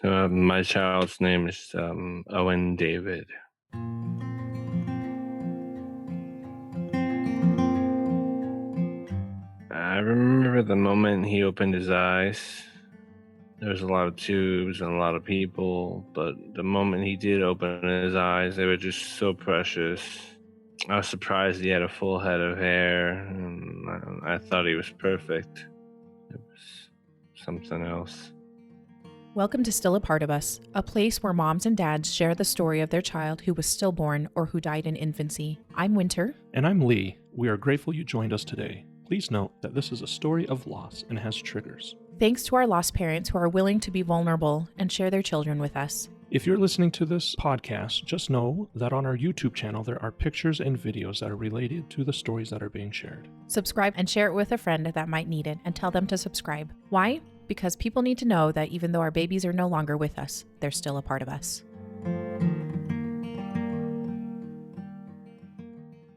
So my child's name is Owen David. I remember the moment he opened his eyes. There was a lot of tubes and a lot of people, but the moment he did open his eyes, they were just so precious. I was surprised he had a full head of hair, and I thought he was perfect. It was something else. Welcome to Still a Part of Us, a place where moms and dads share the story of their child who was stillborn or who died in infancy. I'm Winter. And I'm Lee. We are grateful you joined us today. Please note that this is a story of loss and has triggers. Thanks to our lost parents who are willing to be vulnerable and share their children with us. If you're listening to this podcast, just know that on our YouTube channel there are pictures and videos that are related to the stories that are being shared. Subscribe and share it with a friend that might need it and tell them to subscribe. Why? Because people need to know that even though our babies are no longer with us, they're still a part of us.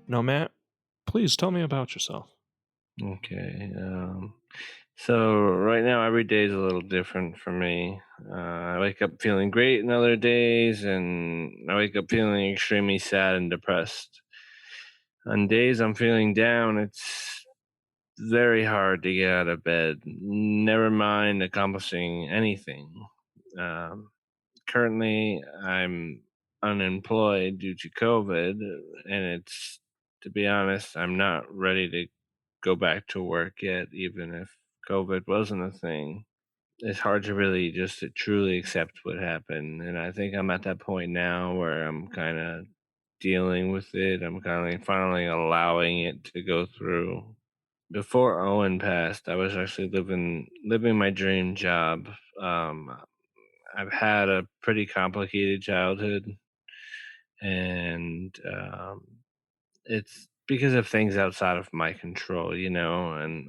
Now, Matt, please tell me about yourself. Okay. So right now, every day is a little different for me. I wake up feeling great in other days, and I wake up feeling extremely sad and depressed. On days I'm feeling down, it's very hard to get out of bed, never mind accomplishing anything. Um, Currently, I'm unemployed due to COVID, and to be honest, I'm not ready to go back to work yet, even if COVID wasn't a thing. It's hard to really just to truly accept what happened. And I think I'm at that point now where I'm kind of dealing with it. I'm kind of finally allowing it to go through. Before Owen passed, I was actually living my dream job. Um, I've had a pretty complicated childhood, and it's because of things outside of my control, and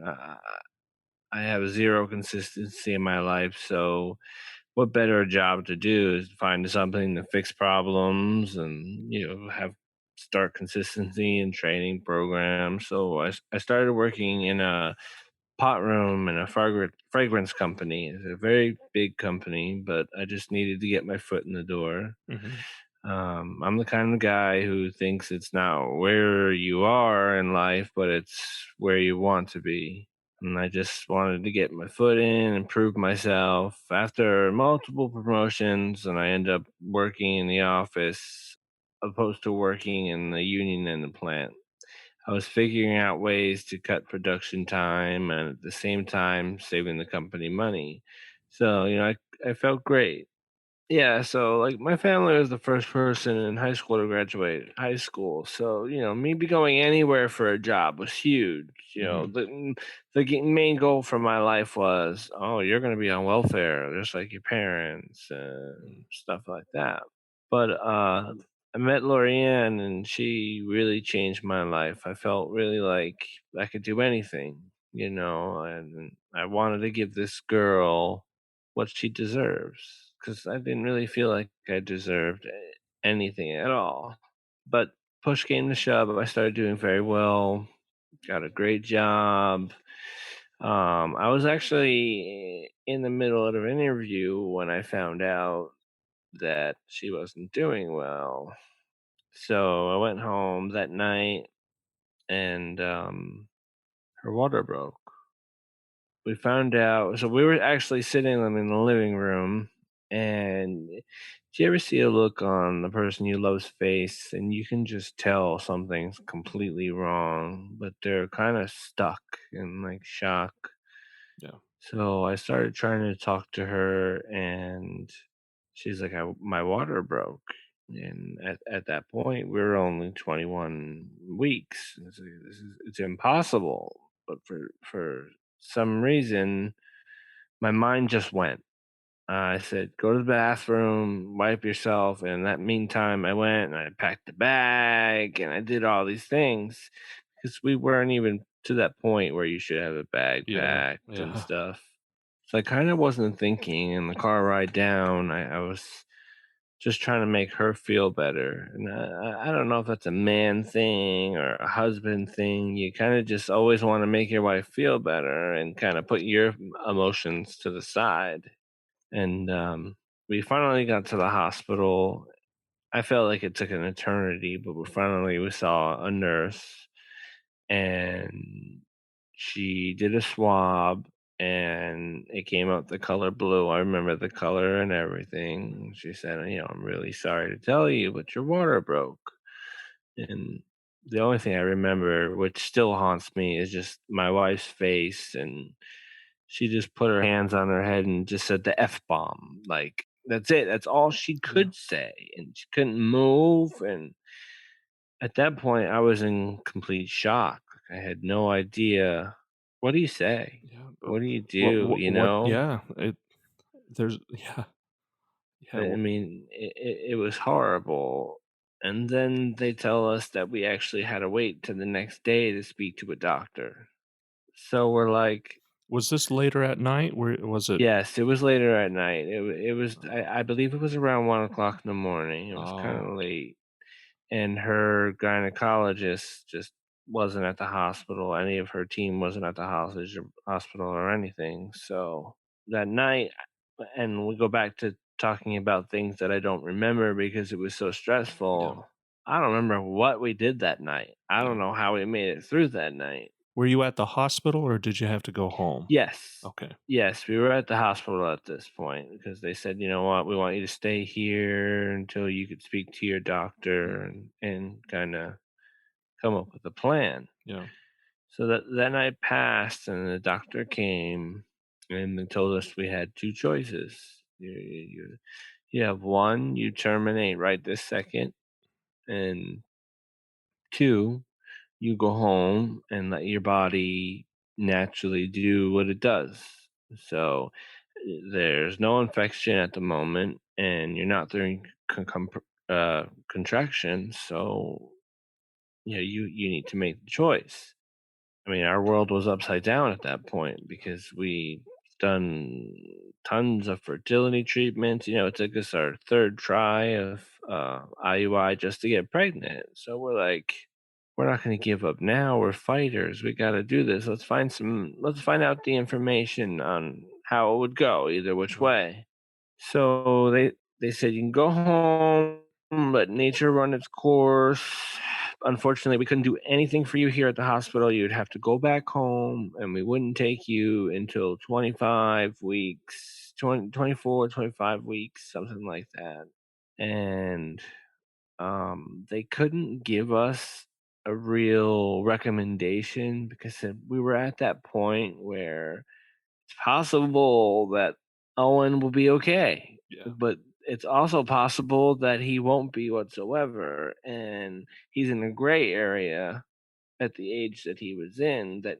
I have zero consistency in my life. So, what better job to do is find something to fix problems and have start consistency and training programs. So I started working in a pot room in a fragrance company. It's a very big company, but I just needed to get my foot in the door. Mm-hmm. I'm the kind of guy who thinks it's not where you are in life, but it's where you want to be. And I just wanted to get my foot in and prove myself. After multiple promotions, and I end up working in the office opposed to working in the union and the plant. I was figuring out ways to cut production time and at the same time saving the company money. So, I felt great. Yeah, so like my family was the first person in high school to graduate high school. So, me be going anywhere for a job was huge. Mm-hmm. The main goal for my life was, oh, you're going to be on welfare just like your parents and stuff like that. But I met Lorianne and she really changed my life. I felt really like I could do anything, and I wanted to give this girl what she deserves because I didn't really feel like I deserved anything at all. But push came to shove. I started doing very well, got a great job. I was actually in the middle of an interview when I found out that she wasn't doing well. So I went home that night and her water broke. We found out, so we were actually sitting in the living room, and do you ever see a look on the person you love's face and you can just tell something's completely wrong, but they're kind of stuck in like shock? Yeah. So I started trying to talk to her, and she's like, my water broke. And at that point, we were only 21 weeks. It's impossible. But for some reason, my mind just went. I said, go to the bathroom, wipe yourself. And in that meantime, I went and I packed a bag and I did all these things because we weren't even to that point where you should have a bag Yeah. packed and Yeah. stuff. So I kind of wasn't thinking. In the car ride down, I was just trying to make her feel better. And I don't know if that's a man thing or a husband thing. You kind of just always want to make your wife feel better and kind of put your emotions to the side. And we finally got to the hospital. I felt like it took an eternity, but we saw a nurse, and she did a swab, and it came out the color blue. I remember the color and everything. She said, "I'm really sorry to tell you, but your water broke." And the only thing I remember, which still haunts me, is just my wife's face, and she just put her hands on her head and just said the F bomb. Like, that's it. That's all she Yeah. could say. And she couldn't move. And at that point, I was in complete shock. I had no idea. What do you say? Yeah. But What do you do? what yeah. There's yeah. Yeah. I mean, it was horrible. And then they tell us that we actually had to wait to the next day to speak to a doctor. So we're like, Was this later at night? Where was it? yes, it was later at night. It was, I believe it was around 1 o'clock in the morning. It was kind Oh, of okay. late. And her gynecologist just wasn't at the hospital. Any of her team wasn't at the hospital or anything. So that night, and we go back to talking about things that I don't remember because it was so Yeah. stressful. I don't remember what we did that night. I Yeah. don't know how we made it through that night. Were you at the hospital or did you have to go home? Yes. Okay. Yes, we were at the hospital at this point because they said, "You know what? We want you to stay here until you could speak to your doctor Mm, and kind of come up with a plan." yeah. So that night passed, and the doctor came, and they told us we had two choices. You have one, you terminate right this second, and two, you go home and let your body naturally do what it does. So there's no infection at the moment, and you're not during contraction. So you need to make the choice. I mean, our world was upside down at that point because we done tons of fertility treatments. It took us our third try of IUI just to get pregnant. So we're like, we're not going to give up now. We're fighters. We got to do this. Let's find out the information on how it would go, either which Yeah. way. So they said you can go home, let nature run its course. Unfortunately, we couldn't do anything for you here at the hospital. You'd have to go back home, and we wouldn't take you until 25 weeks, 24, 25 weeks, something like that. And they couldn't give us a real recommendation because we were at that point where it's possible that Owen will be okay, Yeah. but it's also possible that he won't be whatsoever, and he's in a gray area at the age that he was in that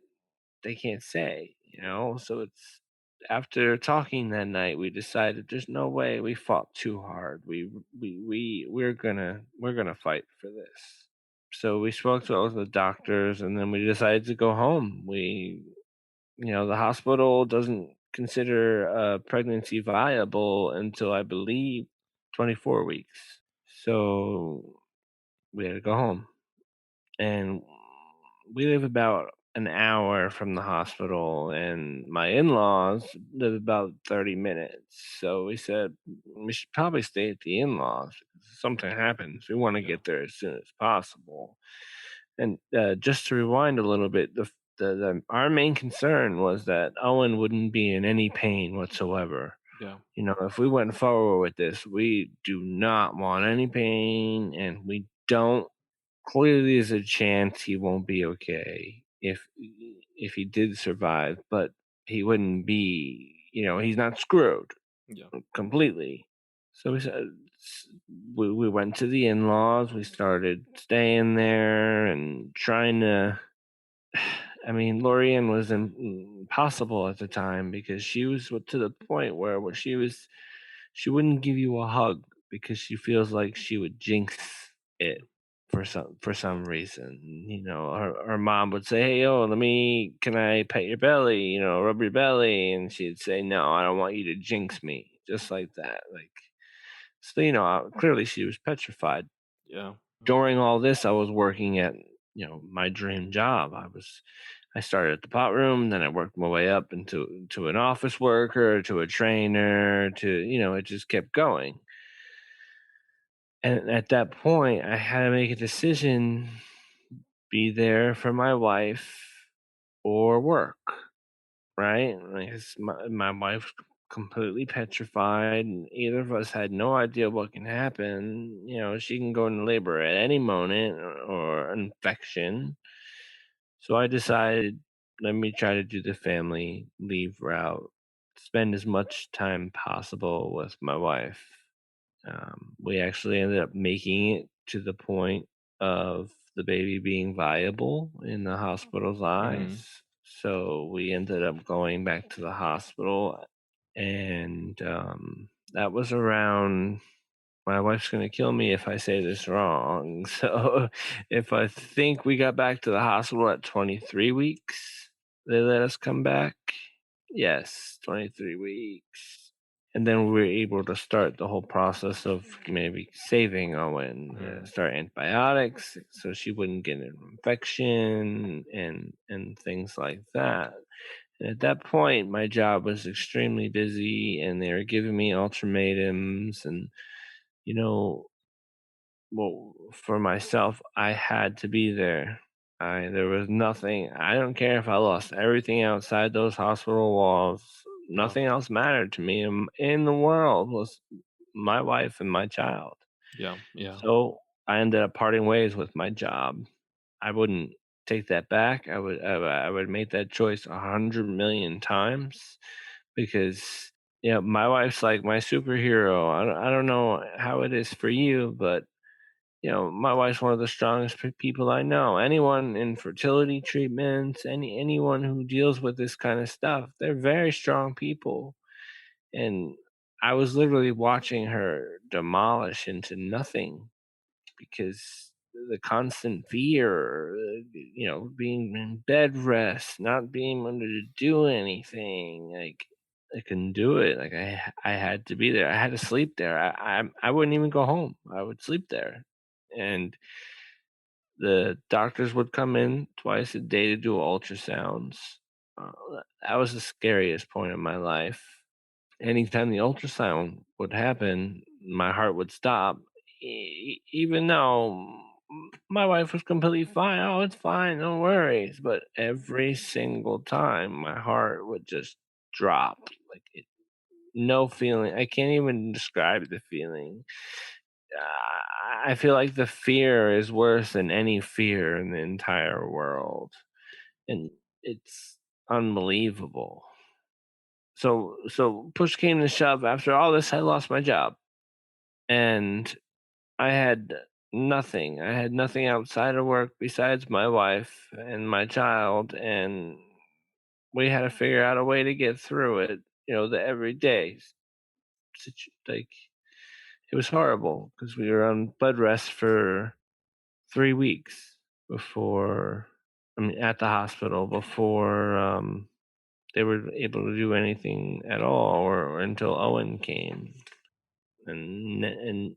they can't say. So it's after talking that night, we decided there's no way. We fought too hard. We're gonna fight for this. So we spoke to all the doctors, and then we decided to go home. The hospital doesn't consider a pregnancy viable until, I believe, 24 weeks. So we had to go home. And we live about an hour from the hospital, and my in laws live about 30 minutes. So we said we should probably stay at the in laws. If something happens, we want to Yeah. get there as soon as possible. And just to rewind a little bit, our main concern was that Owen wouldn't be in any pain whatsoever. Yeah. If we went forward with this, we do not want any pain, and we don't. Clearly, there's a chance he won't be okay if he did survive, but he wouldn't be. He's not screwed Yeah. completely. So we said we went to the in-laws. We started staying there and trying to. I mean, Lorian was impossible at the time because she was to the point where she wouldn't give you a hug because she feels like she would jinx it for some reason. Her mom would say, "Hey, oh, can I pet your belly? Rub your belly," and she'd say, "No, I don't want you to jinx me," just like that. Like, so clearly she was petrified. Yeah. During all this, I was working at my dream job. I started at the pot room, then I worked my way up to an office worker, to a trainer, to it just kept going. And at that point, I had to make a decision: be there for my wife or work, right? Like, my wife's completely petrified, and either of us had no idea what can happen. She can go into labor at any moment, or infection. So I decided, let me try to do the family leave route, spend as much time possible with my wife. We actually ended up making it to the point of the baby being viable in the hospital's Mm-hmm. eyes. So we ended up going back to the hospital, and that was around. My wife's going to kill me if I say this wrong. So if I think we got back to the hospital at 23 weeks, they let us come back. Yes, 23 weeks. And then we were able to start the whole process of maybe saving Owen, start antibiotics so she wouldn't get an infection and things like that. And at that point, my job was extremely busy, and they were giving me ultimatums. And you know, well, for myself, I had to be there. There was nothing. I don't care if I lost everything outside those hospital walls. Nothing else mattered to me in the world was my wife and my child. Yeah. Yeah. So I ended up parting ways with my job. I wouldn't take that back. I would make that choice 100 million times, because my wife's like my superhero. I don't know how it is for you, but my wife's one of the strongest people I know. Anyone in fertility treatments, anyone who deals with this kind of stuff, they're very strong people. And I was literally watching her demolish into nothing, because the constant fear, being in bed rest, not being able to do anything, like I couldn't do it. Like I had to be there. I had to sleep there. I wouldn't even go home. I would sleep there, and the doctors would come in twice a day to do ultrasounds. Uh, that was the scariest point of my life. Anytime the ultrasound would happen, my heart would stop, even though my wife was completely fine. Oh, it's fine, no worries. But every single time, my heart would just drop. No feeling. I can't even describe the feeling. I feel like the fear is worse than any fear in the entire world, and it's unbelievable. So push came to shove. After all this, I lost my job, and I had nothing. I had nothing outside of work besides my wife and my child, and we had to figure out a way to get through it. The everyday like, it was horrible because we were on bed rest for 3 weeks before. I mean, at the hospital before they were able to do anything at all, or until Owen came. And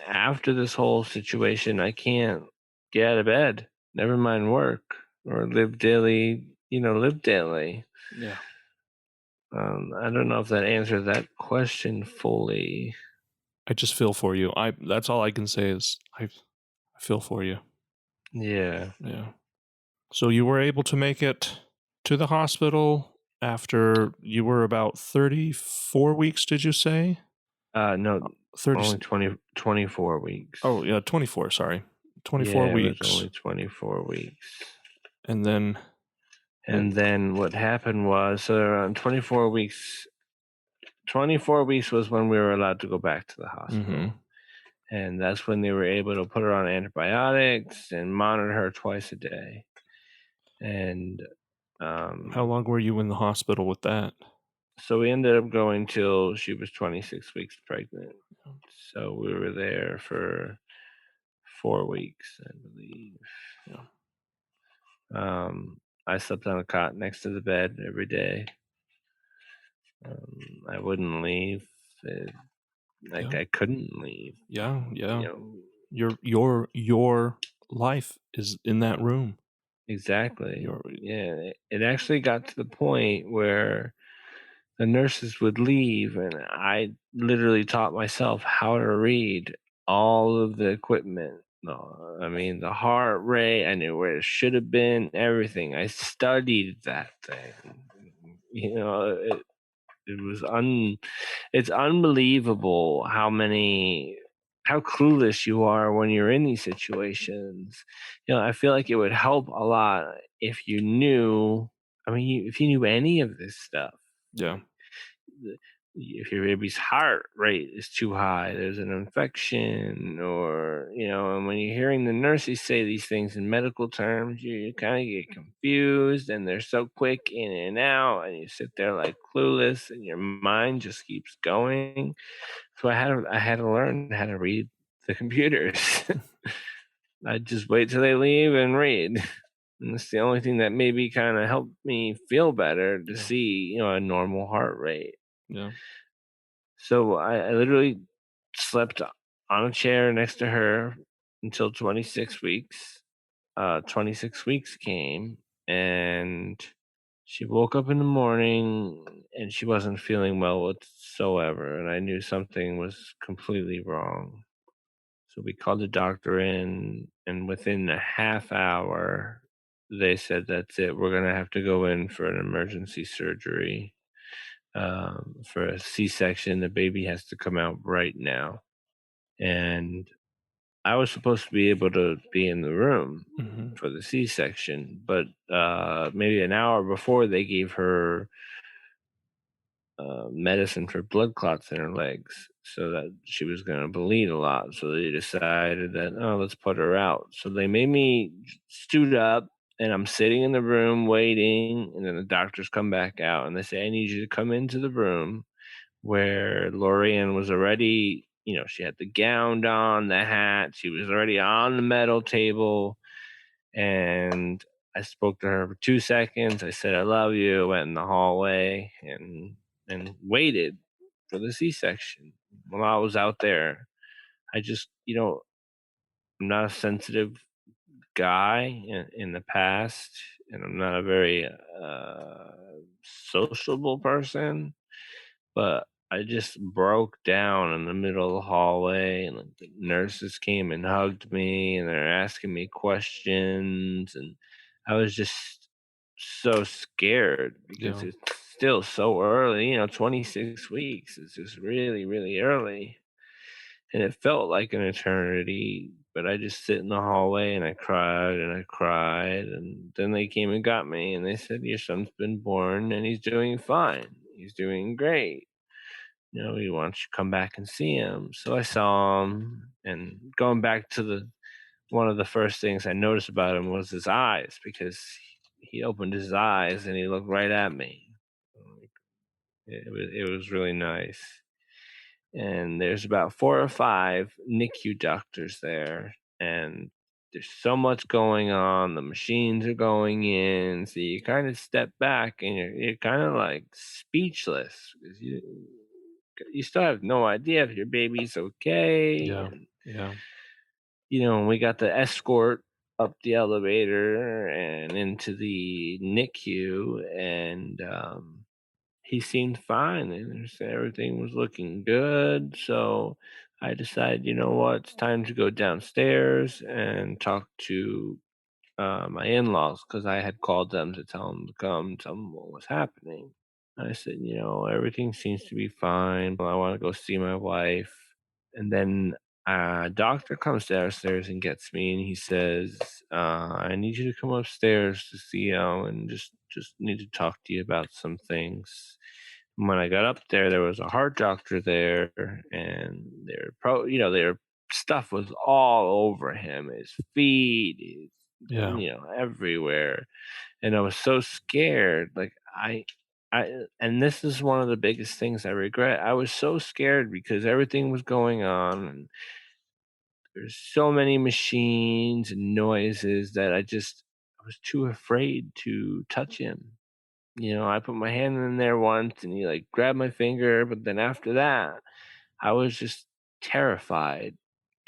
after this whole situation, I can't get out of bed. Never mind work or live daily. Live daily. Yeah. I don't know if that answered that question fully. I just feel for you. That's all I can say is I feel for you. Yeah. Yeah. So you were able to make it to the hospital after you were about 34 weeks, did you say? No, 30 only 24 weeks. Oh, yeah, 24, sorry. 24 Yeah, it was weeks. only 24 weeks. And then And then what happened was, so around 24 weeks, 24 weeks was when we were allowed to go back to the hospital. Mhm. And that's when they were able to put her on antibiotics and monitor her twice a day. And How long were you in the hospital with that? so we ended up going till she was 26 weeks pregnant. So we were there for 4 weeks, I believe. Yeah. I slept on a cot next to the bed every day. I wouldn't leave. Yeah. I couldn't leave. Yeah, yeah. You know, Your life is in that room. exactly. You're Yeah, it actually got to the point where the nurses would leave, and I literally taught myself how to read all of the equipment. No, I mean, the heart rate, I knew where it should have been, everything. I studied that thing. You know, it was it's unbelievable how clueless you are when you're in these situations. I feel like it would help a lot if you knew, I mean, if you knew any of this stuff. yeah, The- if your baby's heart rate is too high, there's an infection, or and when you're hearing the nurses say these things in medical terms, you kind of get confused, and they're so quick in and out, and you sit there like clueless, and your mind just keeps going. So I had to learn how to read the computers. I just wait till they leave and read. And that's the only thing that maybe kind of helped me feel better, to yeah, see, a normal heart rate. yeah. So I literally slept on a chair next to her until 26 weeks. 26 weeks came, and she woke up in the morning and she wasn't feeling well whatsoever. And I knew something was completely wrong. So we called the doctor in, and within a half hour, they said, "That's it. We're going to have to go in for an emergency surgery, for a C-section. The baby has to come out right now." And I was supposed to be able to be in the room Hmm. for the C-section, but maybe an hour before, they gave her medicine for blood clots in her legs, so that she was going to bleed a lot. So they decided that, oh, let's put her out. So they made me stood up, and I'm sitting in the room waiting. And then the doctors come back out, and they say, "I need you to come into the room," where Lorian was already, she had the gown on, the hat, she was already on the metal table. And I spoke to her for 2 seconds. I said, "I love you," went in the hallway, and waited for the C-section. While I was out there, I just, I'm not a sensitive guy in the past, and I'm not a very sociable person. But I just broke down in the middle of the hallway, and like, the nurses came and hugged me, and they're asking me questions, and I was just so scared because Yeah, it's still so early. 26 weeks is just really, really early, and it felt like an eternity. But I just sit in the hallway and I cried and I cried, and then they came and got me, and they said, "Your son's been born and he's doing fine. He's doing great. We want you to come back and see him." So I saw him, and going back to the one of the first things I noticed about him was his eyes, because he opened his eyes and he looked right at me. It was really nice. And there's about 4 or 5 NICU doctors there, and there's so much going on. The machines are going in, so you kind of step back and you're kind of like speechless, because you still have no idea if your baby's okay. yeah, And yeah, we got the escort up the elevator and into the NICU, and he seemed fine, and everything was looking good. So I decided, you know what, it's time to go downstairs and talk to my in-laws, because I had called them to tell them to come, tell them what was happening. I said, everything seems to be fine, but I want to go see my wife. And then a doctor comes downstairs and gets me, and he says, "I need you to come upstairs to see you, and just need to talk to you about some things." And when I got up there, there was a heart doctor there, and their stuff was all over him, his feet, yeah, everywhere. And I was so scared. Like, and this is one of the biggest things I regret. I was so scared because everything was going on, and there's so many machines and noises that I was too afraid to touch him. I put my hand in there once, and he like grabbed my finger, but then after that, I was just terrified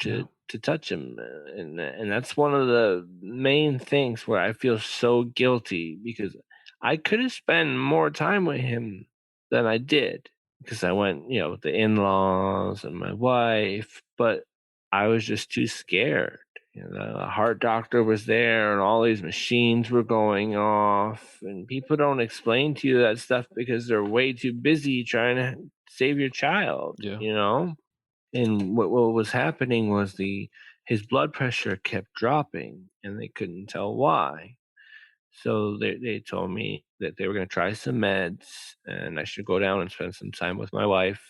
yeah, to to touch him, and that's one of the main things where I feel so guilty because I could have spent more time with him than I did because I went, with the in-laws and my wife, but I was just too scared. The heart doctor was there and all these machines were going off, and people don't explain to you that stuff because they're way too busy trying to save your child, Yeah. And what was happening was his blood pressure kept dropping, and they couldn't tell why. So they told me that they were going to try some meds, and I should go down and spend some time with my wife.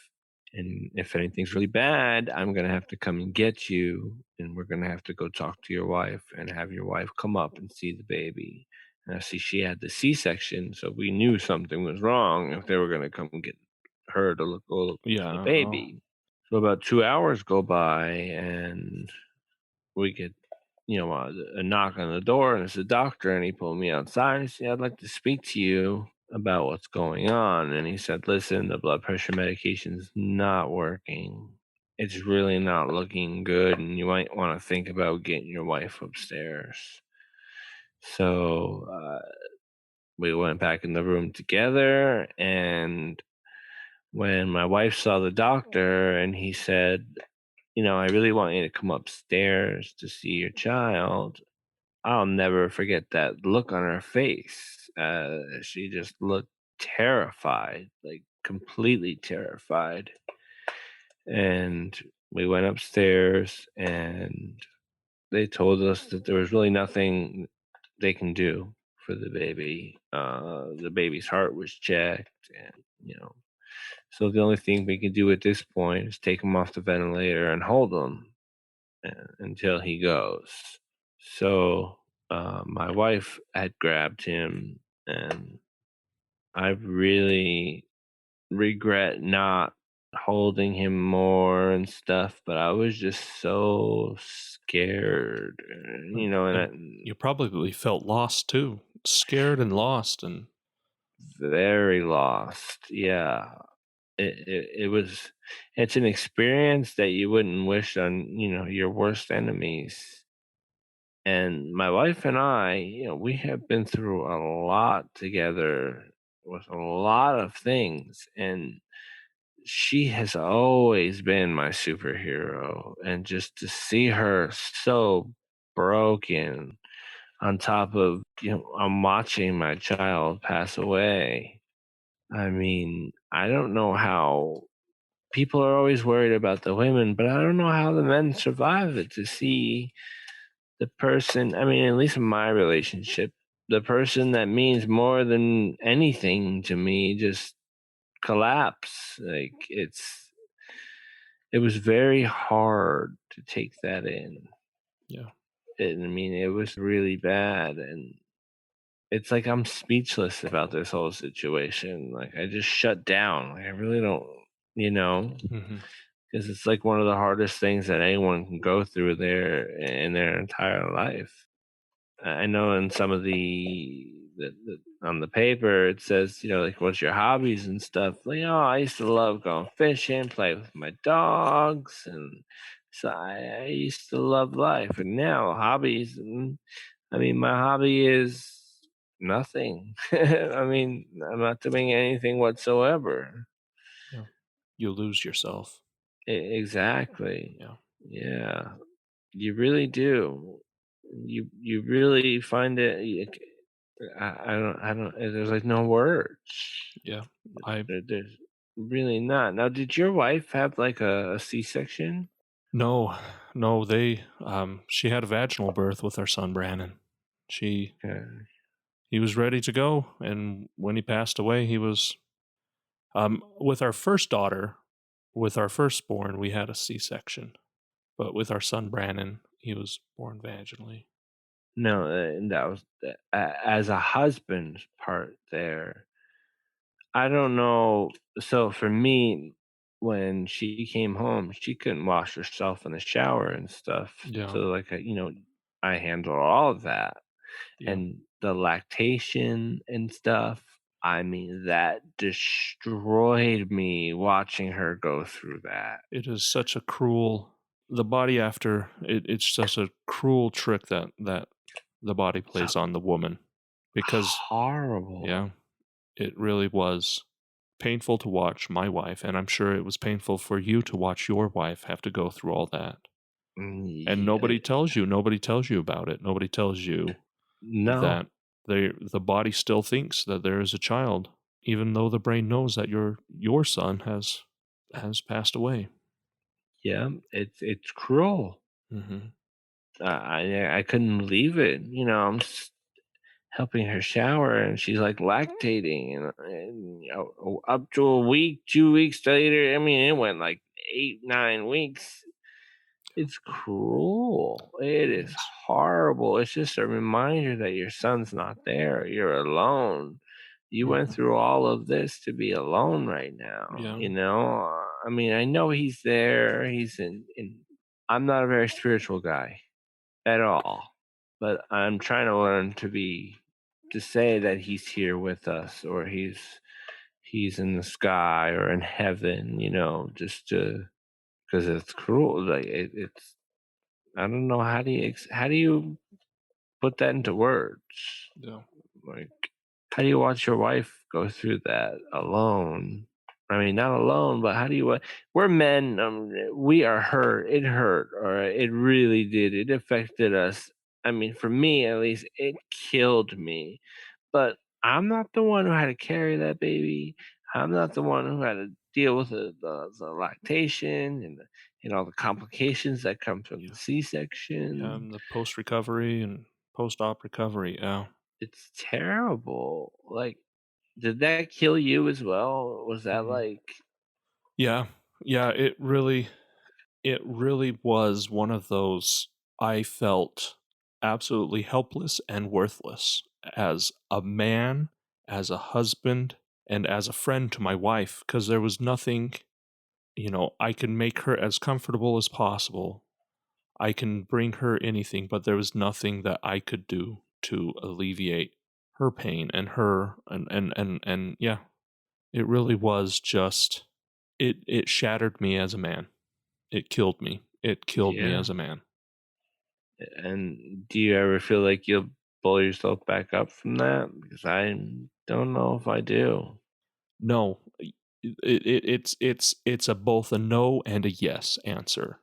And if anything's really bad, I'm going to have to come and get you, and we're going to have to go talk to your wife and have your wife come up and see the baby. And I see she had the C-section, so we knew something was wrong if they were going to come and get her to go look for the Yeah. Oh, baby. So about 2 hours go by, and we get, a knock on the door, and it's the doctor, and he pulled me outside and said, "I'd like to speak to you about what's going on." And he said, "Listen, the blood pressure medication's not working. It's really not looking good, and you might want to think about getting your wife upstairs." So we went back in the room together, and when my wife saw the doctor and he said, "I really want you to come upstairs to see your child," I'll never forget that look on her face. She just looked terrified, like completely terrified. And we went upstairs and they told us that there was really nothing they can do for the baby. The baby's heart was checked, and, so the only thing we can do at this point is take him off the ventilator and hold him until he goes. So my wife had grabbed him, and I really regret not holding him more and stuff, but I was just so scared, and and you probably felt lost too, scared and lost, and very lost. Yeah. It was, it's an experience that you wouldn't wish on, your worst enemies. And my wife and I, we have been through a lot together with a lot of things. And she has always been my superhero. And just to see her so broken on top of, I'm watching my child pass away. I mean, I don't know how people are always worried about the women, but I don't know how the men survive it to see the person, I mean, at least in my relationship, the person that means more than anything to me just collapse. Like it was very hard to take that in. yeah, I mean, it was really bad, and it's like I'm speechless about this whole situation. Like I just shut down. Like I really don't, you know, hmm because it's like one of the hardest things that anyone can go through in their entire life. I know in some of the on the paper it says, like what's your hobbies and stuff. Like, I used to love going fishing, play with my dogs, and so I used to love life. And now hobbies, I mean, my hobby is nothing. I mean, I'm not doing anything whatsoever. yeah, you lose yourself. Exactly. Yeah, Yeah, you really do. You really find it. I don't. There's like no words. yeah. I There's really not. Now, did your wife have like a C-section? No, no, they she had a vaginal birth with our son Brandon. She Okay. He was ready to go, and when he passed away, he was with our first daughter, with our firstborn, we had a C-section, but with our son Brandon, he was born vaginally. No, and that was as a husband's part there. I don't know. So for me, when she came home, she couldn't wash herself in the shower and stuff. Yeah, So like, I handle all of that. yeah. And the lactation and stuff, I mean, that destroyed me watching her go through that. It is such a cruel. the body after it's just a cruel trick that the body So plays on the woman, because horrible. yeah, it really was painful to watch my wife, and I'm sure it was painful for you to watch your wife have to go through all that. And Yeah, nobody tells you about it. Nobody tells you no. that the body still thinks that there is a child, even though the brain knows that your son has passed away. Yeah, it's cruel. Hmm. I couldn't believe it. I'm helping her shower, and she's like lactating, and up to a week, 2 weeks later. I mean, it went like 8, 9 weeks. It's cruel. It is Yes. horrible. It's just a reminder that your son's not there. You're alone. You went Hmm. through all of this to be alone right now. Yeah. I mean, I know he's there. He's in. I'm not a very spiritual guy at all, but I'm trying to learn to say that he's here with us, or he's in the sky or in heaven. Just to because it's cruel. Like it's I don't know, how do you put that into words? Yeah. Like, how do you watch your wife go through that alone? I mean, not alone, but how do you? We're men. We are hurt. It hurt, or it really did. It affected us. I mean, for me at least, it killed me. But I'm not the one who had to carry that baby. I'm not the one who had to deal with the lactation and all the complications that come from the Yeah. Yeah. C-section. And the post recovery and post op recovery. Yeah. It's terrible. Like, did that kill you as well? Was that Mhm. like, Yeah. Yeah. It really was one of those. I felt absolutely helpless and worthless as a man, as a husband, and as a friend to my wife, because there was nothing, I can make her as comfortable as possible. I can bring her anything, but there was nothing that I could do to alleviate her pain and her and yeah, it really was just it shattered me as a man. It killed me. It killed me yeah? as a man. And do you ever feel like you'll pull yourself back up from that? Because I don't know if I do. No, it's a both a no and a yes answer.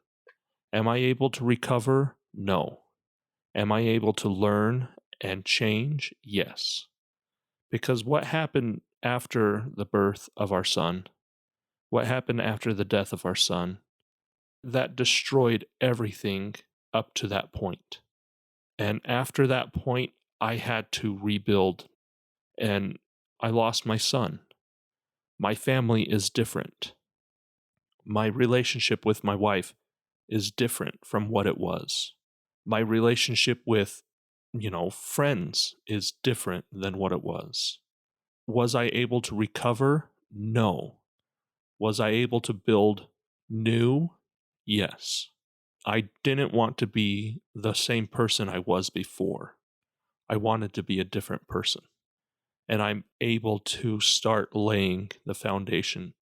Am I able to recover? No. Am I able to learn and change? Yes. Because what happened after the birth of our son, what happened after the death of our son, that destroyed everything up to that point. And after that point, I had to rebuild, and I lost my son. My family is different. My relationship with my wife is different from what it was. My relationship with, friends is different than what it was. Was I able to recover? No. Was I able to build new? Yes. I didn't want to be the same person I was before. I wanted to be a different person. And I'm able to start laying the foundation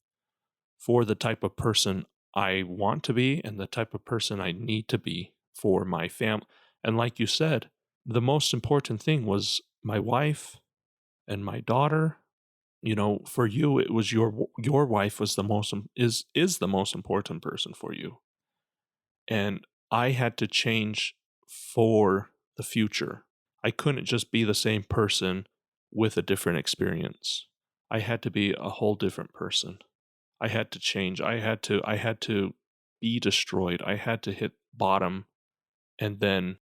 for the type of person I want to be and the type of person I need to be for my family. And like you said, the most important thing was my wife and my daughter. For you, it was your wife was the most is the most important person for you, and I had to change for the future. I couldn't just be the same person with a different experience. I had to be a whole different person. I had to change. I had to be destroyed. I had to hit bottom and then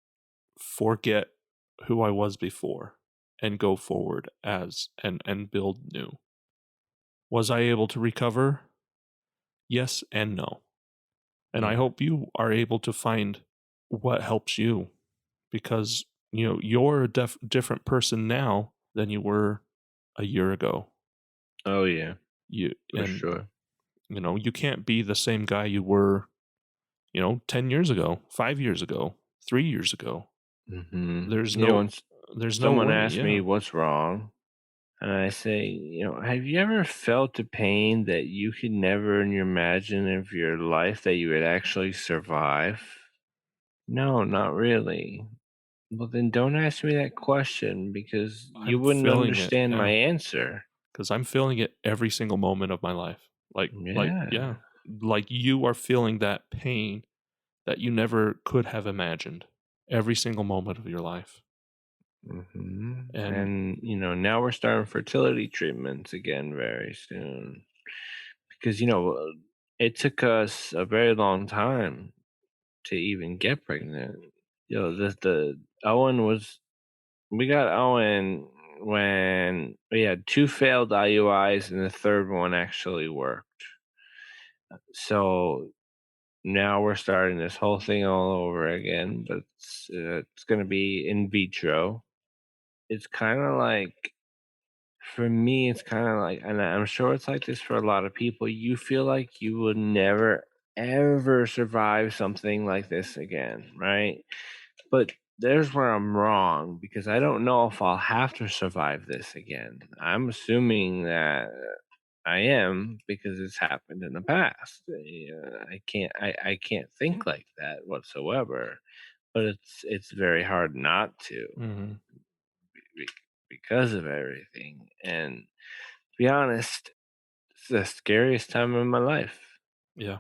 forget who I was before and go forward as and build new. Was I able to recover? Yes and no. And I Mm. hope you are able to find what helps you, because you're a different person now than you were a year ago. Oh yeah, You for and sure. you can't be the same guy you were, 10 years ago, 5 years ago, 3 years ago. Hmm. There's You know, no when there's no someone way, asked me yeah. what's wrong, and I say, have you ever felt a pain that you could never in your imagine of your life that you would actually survive? No, not really. Well, then don't ask me that question because you I'm wouldn't feeling it, understand my yeah, answer. because 'cause I'm feeling it every single moment of my life. Yeah. Yeah, like you are feeling that pain that you never could have imagined every single moment of your life. And And, now we're starting fertility treatments again very soon because, it took us a very long time to even get pregnant. The Owen was we got Owen when we had 2 failed IUIs and the 3rd one actually worked. So, now we're starting this whole thing all over again, but it's gonna be in vitro. It's kinda like for me, it's kinda like and I'm sure it's like this for a lot of people, you feel like you would never, ever survive something like this again, right? But there's where I'm wrong because I don't know if I'll have to survive this again. I'm assuming that I am because it's happened in the past. I can't think like that whatsoever. But it's very hard not to mhm, be- because of everything. And to be honest, it's the scariest time of my life. yeah,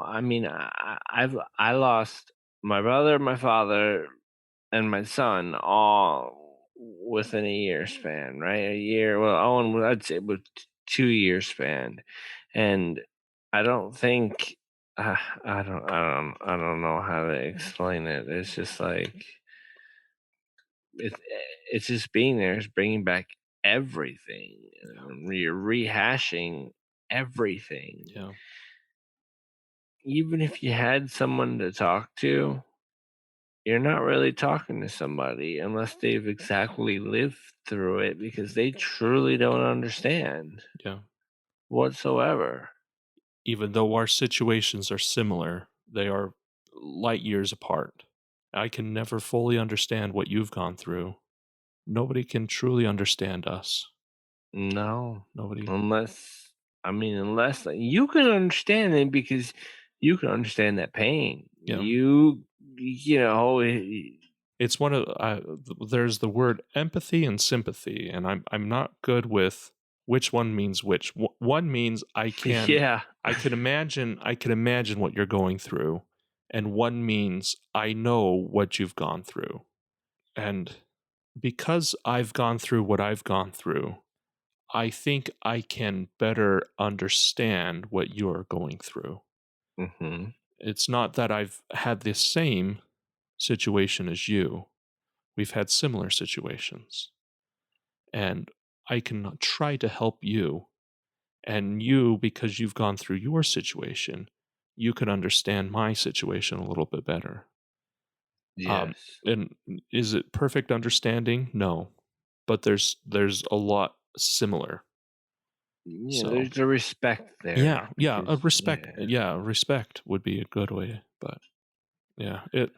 I mean, I lost my brother, my father, and my son all within a year span, right? A year. Well, Owen, I'd say with 2 year span, and I don't think I don't know how to explain it. It's just like it's it's just being there. It's bringing back everything. yeah, You're rehashing everything. yeah, Even if you had someone to talk to, you're not really talking to somebody unless they've exactly lived through it because they truly don't understand yeah. whatsoever. Even though our situations are similar, they are light years apart. I can never fully understand what you've gone through. Nobody can truly understand us. No, Nobody. unless you can understand it because you can understand that pain. Yeah. It's one of there's the word empathy and sympathy, and I'm not good with which one means which. One means Yeah. I can imagine what you're going through, and one means I know what you've gone through. And because I've gone through what I've gone through, I think I can better understand what you're going through. hmm It's not that I've had the same situation as you. We've had similar situations. And I can try to help you. And you, because you've gone through your situation, you can understand my situation a little bit better. Um, Yes. and is it perfect understanding? No. But there's a lot similar. Yeah, So there's a respect yeah, there yeah, a because respect. yeah. Yeah, respect would be a good way. But yeah, it.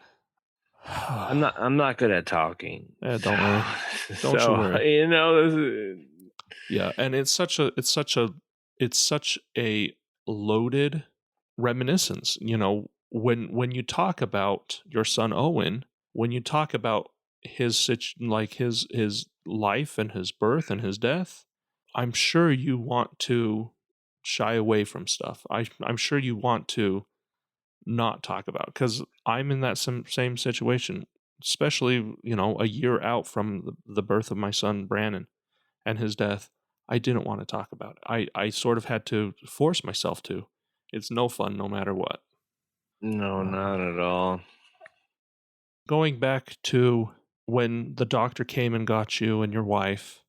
I'm not good at talking. Eh, So don't worry. Don't you so worry. this is Yeah, and it's such a loaded reminiscence. When you talk about your son Owen, when you talk about his life and his birth and his death, I'm sure you want to shy away from stuff. I'm sure you want to not talk about because I'm in that same situation, especially a year out from the birth of my son Brandon and his death. I didn't want to talk about it. I sort of had to force myself to. It's no fun no matter what. no, Um, not at all. Going back to when the doctor came and got you and your wife,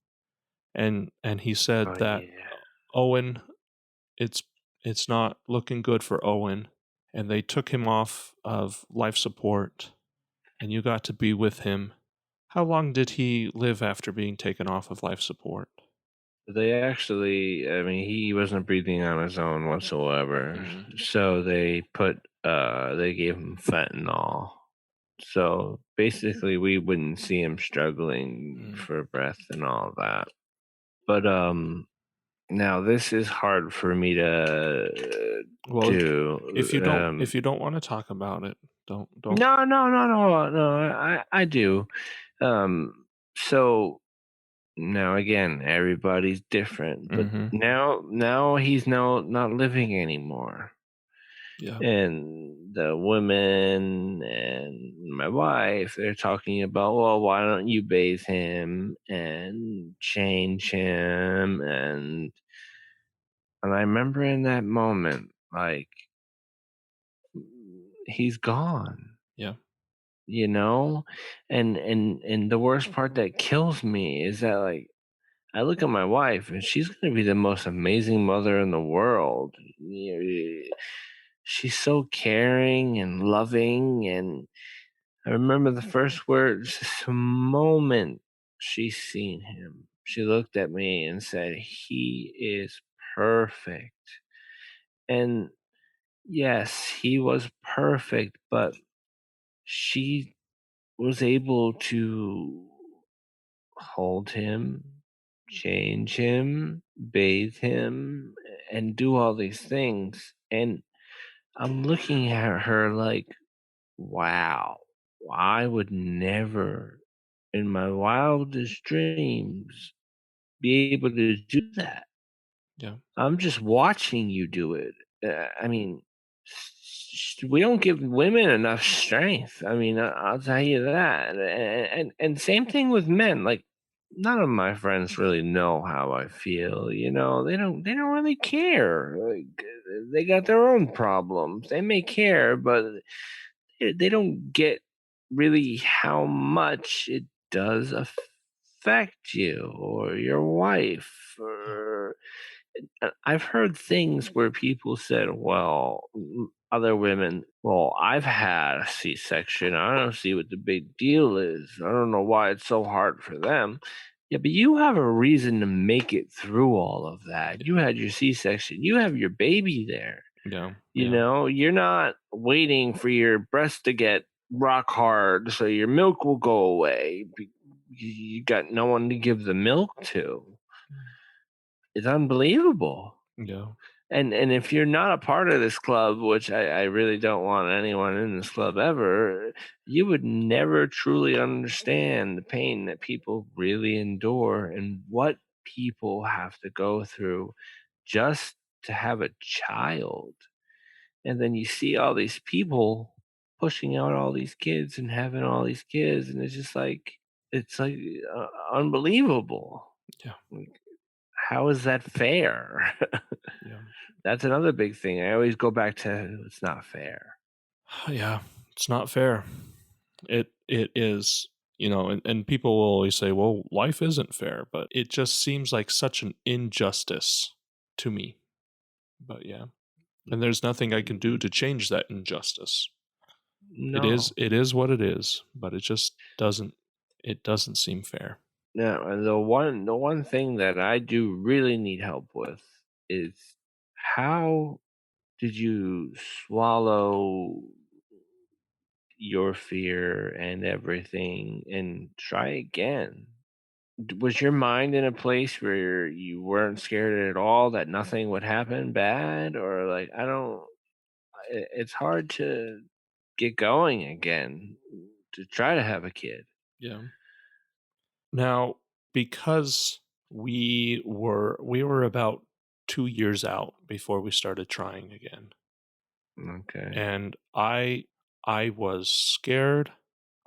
and he said Oh that yeah. Owen, it's it's not looking good for Owen, and they took him off of life support, and you got to be with him. How long did he live after being taken off of life support? They actually, I mean, he wasn't breathing on his own whatsoever. Mm, So they gave him fentanyl. So basically, we wouldn't see him struggling mm. for breath and all that. But now this is hard for me to Well, do. if you don't want to talk about it, don't. No, no, no, no, no. I do. So now again, everybody's different, but Mm-hmm. now he's not living anymore. Yeah. And the women and my wife, they're talking about, well, why don't you bathe him and change him? And I remember in that moment, like, he's gone, Yeah. you know? And the worst part that kills me is that, like, I look at my wife and she's gonna be the most amazing mother in the world. You know, she's so caring and loving, and I remember the first words, the moment she seen him, she looked at me and said, "He is perfect." And yes, he was perfect, but she was able to hold him, change him, bathe him, and do all these things. And I'm looking at her like, wow, I would never in my wildest dreams be able to do that. Yeah. I'm just watching you do it. I mean, we don't give women enough strength. I mean, I'll tell you that. And same thing with men. Like, none of my friends really know how I feel. You know, they don't really care. Like, they got their own problems. They may care, but they don't get really how much it does affect you or your wife Yeah. or I've heard things where people said, well, other women, well, I've had a C-section. I don't see what the big deal is. I don't know why it's so hard for them. Yeah, but you have a reason to make it through all of that. You Yeah. had your C-section. You have your baby there. Yeah. You Yeah. know, you're not waiting for your breast to get rock hard so your milk will go away. You got no one to give the milk to. It's unbelievable. Yeah. And if you're not a part of this club, which I really don't want anyone in this club ever, you would never truly understand the pain that people really endure and what people have to go through just to have a child. And then you see all these people pushing out all these kids and having all these kids, and it's like unbelievable. Yeah. Like, how is that fair? Yeah. That's another big thing. I always go back to it's not fair. Yeah. It's not fair. It is, and people will always say, well, life isn't fair, but it just seems like such an injustice to me. But yeah. And there's nothing I can do to change that injustice. No. It is what it is, but it doesn't seem fair. No, and the one thing that I do really need help with is how did you swallow your fear and everything and try again? Was your mind in a place where you weren't scared at all that nothing would happen bad, or like I don't it's hard to get going again to try to have a kid. Yeah. Now, because we were about 2 years out before we started trying again, Okay. and I was scared.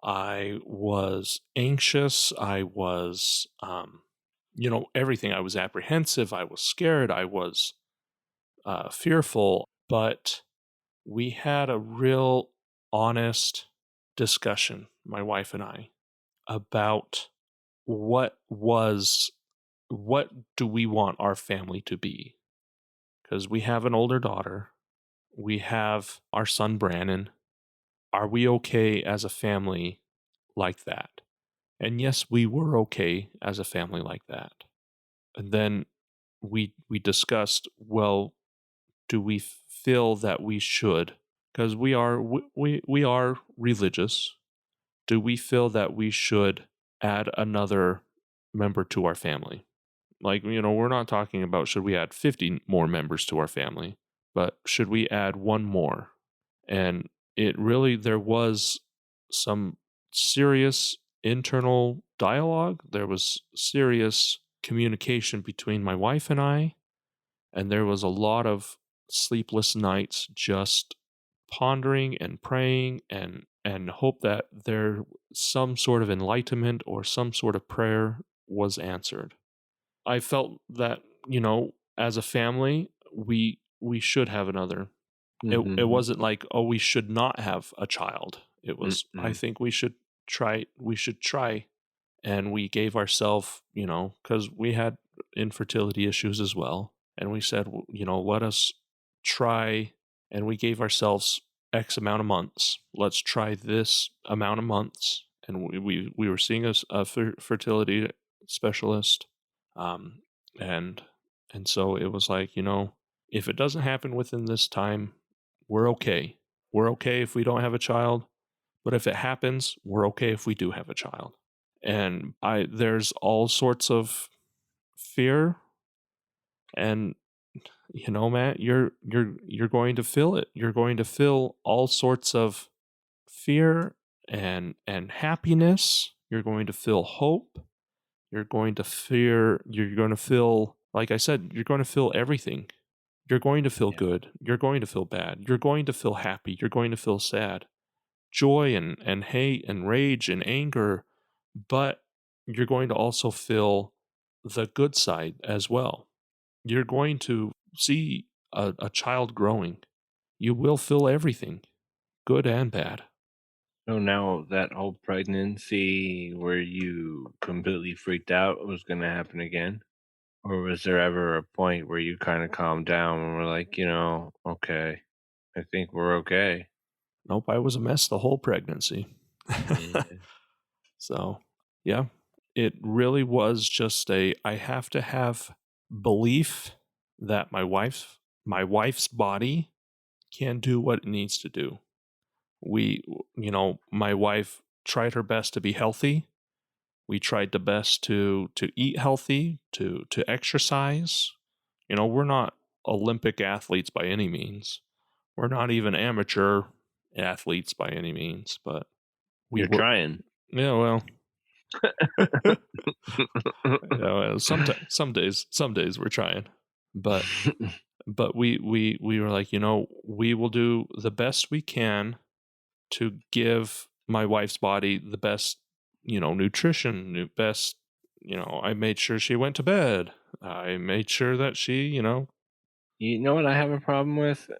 I was anxious. I was, everything. I was apprehensive. I was scared. I was fearful. But we had a real honest discussion, my wife and I, about what was what do we want our family to be? Because we have an older daughter, we have our son Brandon. Are we okay as a family like that? And yes, we were okay as a family like that. And then we discussed, well, do we feel that we should? Because we are religious. Do we feel that we should add another member to our family? Like, we're not talking about should we add 50 more members to our family, but should we add one more? And there was some serious internal dialogue. There was serious communication between my wife and I, and there was a lot of sleepless nights just pondering and praying and hope that there some sort of enlightenment or some sort of prayer was answered. I felt that, as a family, we should have another. It Mhm. wasn't like, oh, we should not have a child. It was, I Mm-mm. think we should try, and we gave ourselves, because we had infertility issues as well, and we said, let us try, and we gave ourselves X amount of months. Let's try this amount of months, and we were seeing a fertility specialist, um, and and so it was like, if it doesn't happen within this time, we're okay. We're okay if we don't have a child, but if it happens, we're okay if we do have a child. And there's all sorts of fear, and Matt, you're going to feel it. You're going to feel all sorts of fear and happiness. You're going to feel hope. You're going to feel, like I said, you're going to feel everything. You're going to feel Yeah. good. You're going to feel bad. You're going to feel happy. You're going to feel sad, joy and hate and rage and anger, but you're going to also feel the good side as well. You're going to see a child growing. You will feel everything, good and bad. So now that whole pregnancy where you completely freaked out was gonna happen again? Or was there ever a point where you kinda calmed down and were like, "Okay, I think we're okay." Nope, I was a mess the whole pregnancy. Yeah. So, yeah, it really was just I have to have belief that my wife's body can do what it needs to do. We, my wife tried her best to be healthy. We tried the best to eat healthy, to exercise. We're not Olympic athletes by any means. We're not even amateur athletes by any means, but we You're were. trying. Yeah, well, some days we're trying, but we were like, we will do the best we can to give my wife's body the best, nutrition, best. I made sure she went to bed. I made sure that she, You know what I have a problem with?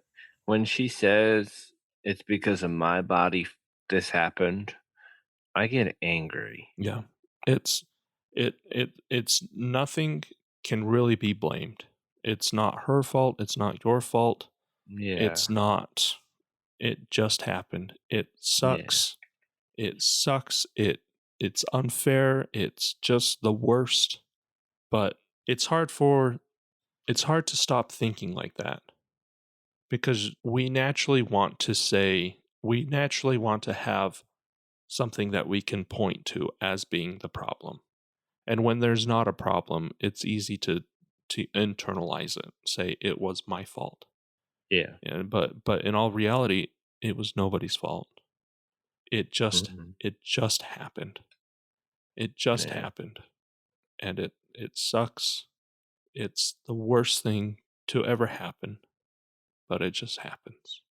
When she says, "It's because of my body this happened," I get angry. yeah, it's it's nothing can really be blamed. It's not her fault. It's not your fault. Yeah, It's not. It just happened. It yeah. sucks. It sucks. It's unfair. It's just the worst. But it's hard to stop thinking like that, because we naturally want to have something that we can point to as being the problem. And when there's not a problem, it's easy to internalize it, say it was my fault. Yeah. Yeah, but in all reality, it was nobody's fault. It just Mhm. it just happened. It just Yeah. happened. And it sucks. It's the worst thing to ever happen, but it just happens.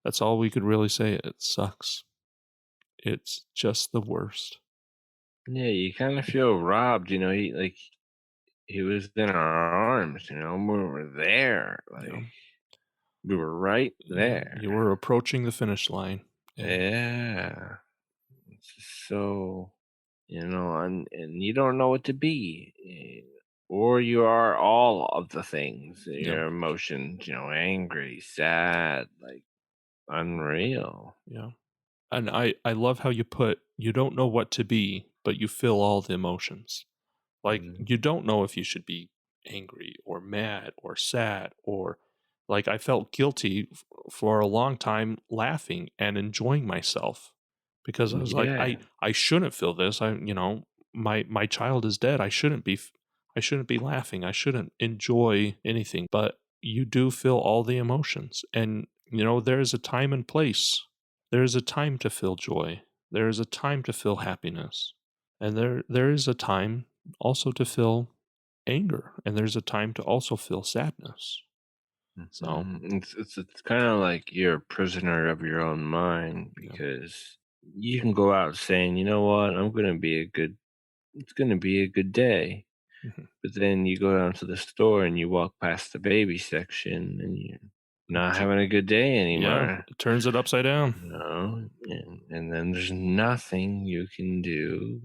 That's all we could really say. It sucks. It's just the worst. Yeah, you kinda feel robbed, he was in our arms, we were there, You know, we were right you there. were approaching the finish line, and Yeah. It's just so, and you don't know what to be, or you are all of the things, yeah, your emotions, angry, sad, unreal. yeah. And I love how you put, you don't know what to be, but you feel all the emotions. Like, Mhm. you don't know if you should be angry or mad or sad, or like I felt guilty for a long time laughing and enjoying myself, because I was like, Yeah. I shouldn't feel this. My child is dead. I shouldn't be laughing. I shouldn't enjoy anything, but you do feel all the emotions. And, there is a time and place. There is a time to feel joy. There is a time to feel happiness. And there is a time also to feel anger. And there's a time to also feel sadness. So, It's kind of like you're a prisoner of your own mind yeah. because you can go out saying, you know what, it's gonna be a good day. Mhm. But then you go down to the store and you walk past the baby section and you're not Ch- having a good day Yeah, anymore. it turns it upside down. And then there's nothing you can do.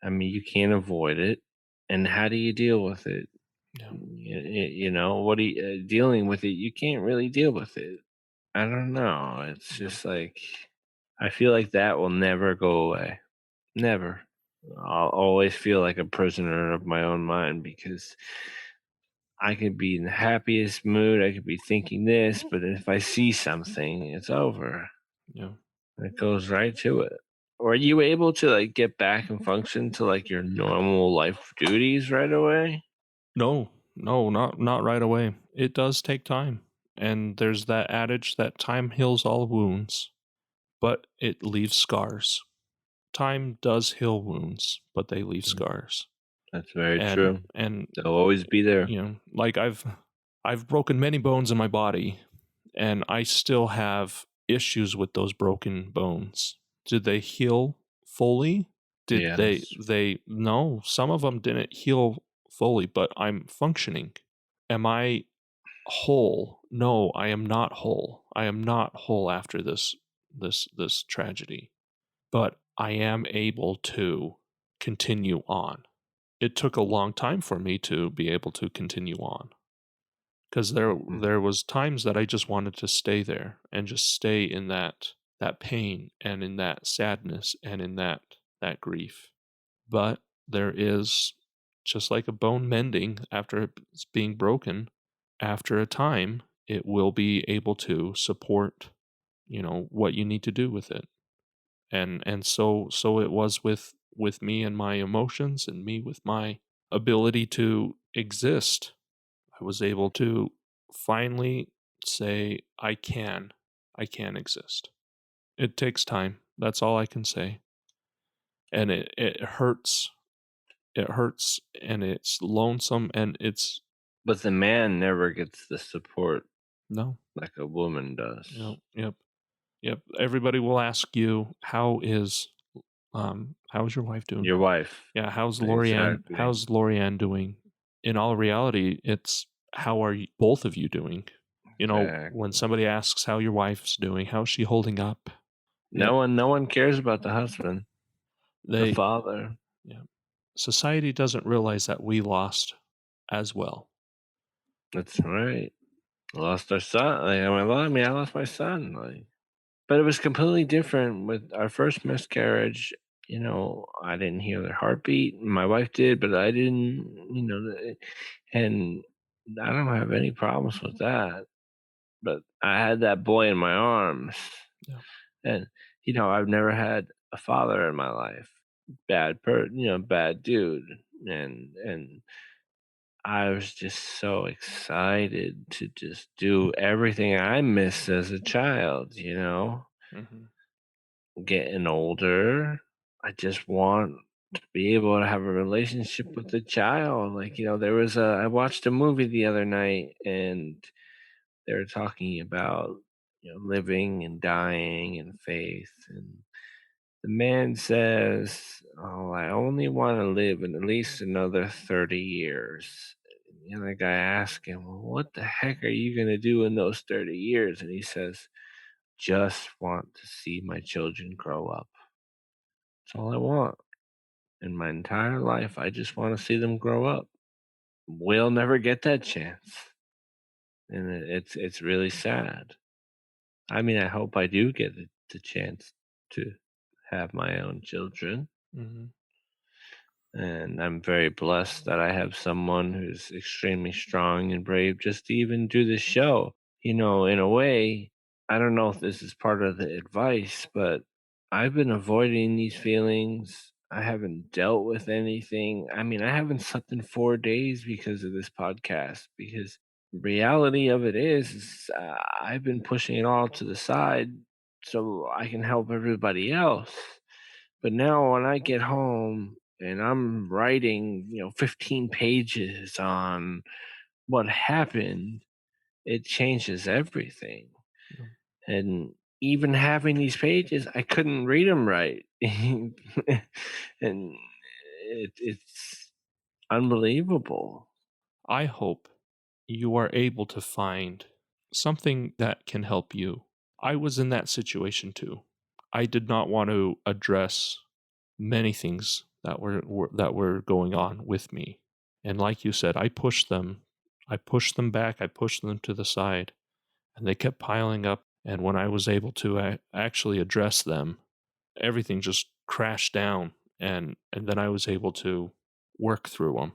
I mean, you can't avoid it. And how do you deal with it? Yeah. What do you, dealing with it? You can't really deal with it. I don't know. It's Yeah. just like I feel like that will never go away. Never. I'll always feel like a prisoner of my own mind because I could be in the happiest mood. I could be thinking this, but if I see something, it's over. Yeah. It goes right to it. Or are you able to like get back and function to like your normal life duties right away? No, no, not right away. It does take time. And there's that adage that time heals all wounds, but it leaves scars. Time does heal wounds, but they leave Mm, scars. that's very And true. and They'll always be there. like I've broken many bones in my body, and I still have issues with those broken bones. Did they heal fully? Did Yes. they no, some of them didn't heal fully, but I'm functioning. Am I whole? No, I am not whole. I am not whole after this tragedy. But I am able to continue on. It took a long time for me to be able to continue on because Mhm. there was times that I just wanted to stay there and just stay in that pain and in that sadness and in that grief. But there is just like a bone mending after it's being broken, after a time it will be able to support, what you need to do with it. And so it was with me and my emotions and me with my ability to exist. I was able to finally say I can exist. It takes time. That's all I can say. And it hurts. It hurts and it's lonesome and it's But the man never gets the support no. like a woman does. No. Yep. Yep. Everybody will ask you how's your wife doing? Your wife. Yeah, Exactly. how's Lorianne doing? In all reality, it's how are you, both of you doing? When Exactly. somebody asks how your wife's doing, how's she holding up? Yep. No one cares about the husband, the They father. yeah. Society doesn't realize that we lost as well. That's right. Lost our son. Like, I lost my son. Like, but it was completely different with our first miscarriage. I didn't hear their heartbeat. My wife did, but I didn't. And I don't have any problems with that. But I had that boy in my arms, Yeah. and I've never had a father in my life. Bad dude, and I was just so excited to just do everything I missed as a child. Mhm. Getting older, I just want to be able to have a relationship with the child. Like, I watched a movie the other night and they were talking about, living and dying and faith. And the man says, "Oh, I only want to live in at least another 30 years." And the other guy asked him, "Well, what the heck are you going to do in those 30 years?" And he says, "Just want to see my children grow up. That's all I want. In my entire life, I just want to see them grow up." We'll never get that chance. And it's really sad. I mean, I hope I do get the chance to have my own children. Mhm. And I'm very blessed that I have someone who's extremely strong and brave just to even do this show. In a way, I don't know if this is part of the advice, but I've been avoiding these feelings. I haven't dealt with anything. I mean, I haven't slept in 4 days because of this podcast, because the reality of it is, I've been pushing it all to the side so I can help everybody else. But now when I get home and I'm writing, 15 pages on what happened, it changes everything. Yeah. And even having these pages, I couldn't read them right. And it's unbelievable. I hope you are able to find something that can help you. I was in that situation too. I did not want to address many things that were going on with me. And like you said, I pushed them. I pushed them back. I pushed them to the side, and they kept piling up. And when I was able to actually address them, everything just crashed down, and then I was able to work through them.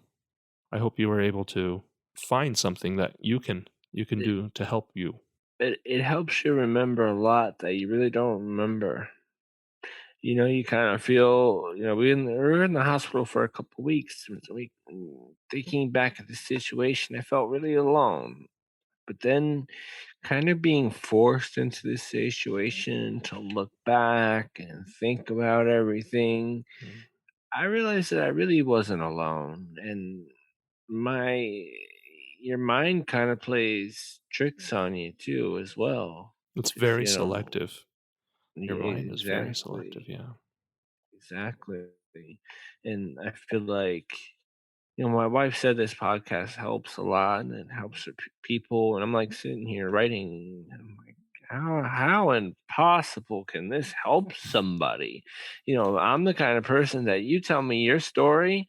I hope you were able to find something that you can It, do to help you. it helps you remember a lot that you really don't remember. You kind of feel, we were in the hospital for a couple weeks. Thinking back at the situation, I felt really alone. But then, kind of being forced into this situation to look back and think about everything, Mm. I realized that I really wasn't alone. And my your mind kind of plays tricks on you too, as well. It's 'Cause, very selective. Your mind is very selective, exactly. yeah. Exactly. And I feel like, my wife said this podcast helps a lot and it helps people. And I'm like sitting here writing. I'm like, how impossible can this help somebody? I'm the kind of person that you tell me your story,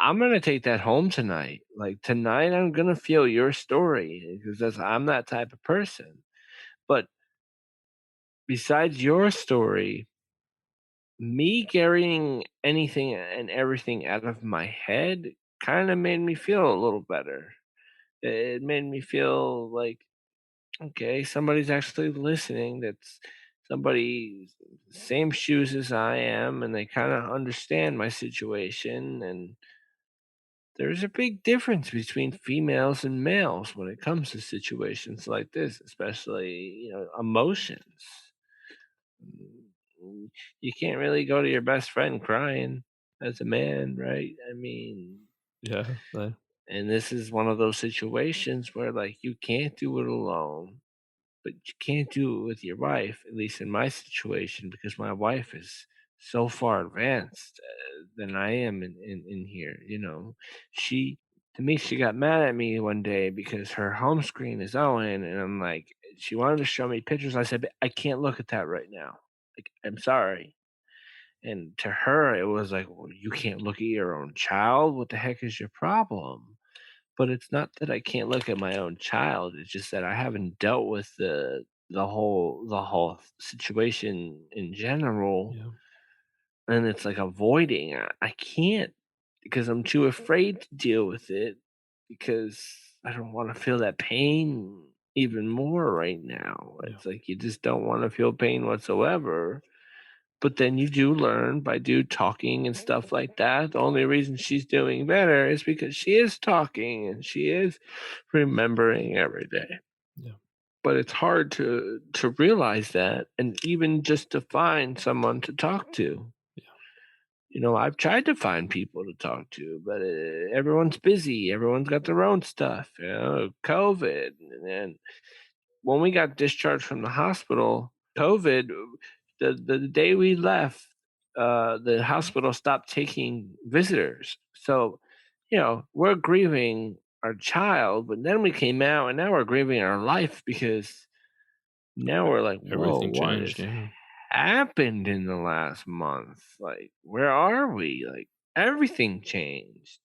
I'm gonna take that home tonight. Like tonight, I'm gonna feel your story because I'm that type of person. But besides your story, me carrying anything and everything out of my head kind of made me feel a little better. It made me feel like, okay, somebody's actually listening. That's somebody same shoes as I am, and they kind of understand my situation. And there's a big difference between females and males when it comes to situations like this, especially, emotions. Mm, You can't really go to your best friend crying as a man, right? I mean, Yeah, and this is one of those situations where, like, you can't do it alone, but you can't do it with your wife, at least in my situation, because my wife is so far advanced than I am in here. She, to me, she got mad at me one day because her home screen is Owen, and I'm like, she wanted to show me pictures. I said, I can't look at that right now. Like, I'm sorry. And to her, it was like, well, you can't look at your own child. What the heck is your problem? But it's not that I can't look at my own child. It's just that I haven't dealt with the whole situation in general, yeah, and it's like avoiding. I can't because I'm too afraid to deal with it because I don't want to feel that pain even more right now. yeah, It's like you just don't want to feel pain whatsoever. But then you do learn by talking and stuff like that. The only reason she's doing better is because she is talking and she is remembering every day. yeah, But it's hard to realize that, and even just to find someone to talk to. yeah, I've tried to find people to talk to, but everyone's busy. Everyone's got their own stuff. COVID, and then when we got discharged from the hospital, COVID, the day we left, the hospital stopped taking visitors. So, we're grieving our child, but then we came out and now we're grieving our life because now we're like, whoa, everything what changed, has yeah, happened in the last month? Like, where are we? Like, everything changed.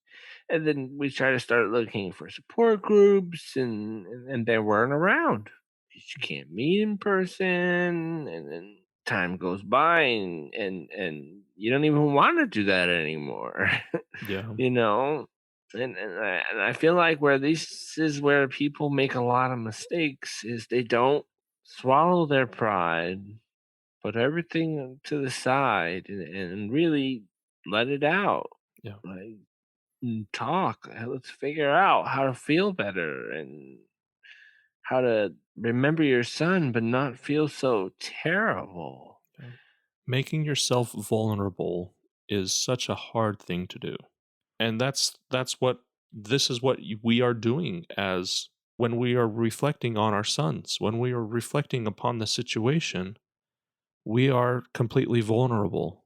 And then we try to start looking for support groups, and they weren't around. You can't meet in person, and then time goes by, and you don't even want to do that anymore. yeah, you know, and I feel like where this is where people make a lot of mistakes is they don't swallow their pride, put everything to the side, and really let it out. Yeah. Like, talk. Let's figure out how to feel better and how to remember your son, but not feel so terrible. Yeah. Making yourself vulnerable is such a hard thing to do. And that's what this is what we are doing as when we are reflecting on our sons, when we are reflecting upon the situation, we are completely vulnerable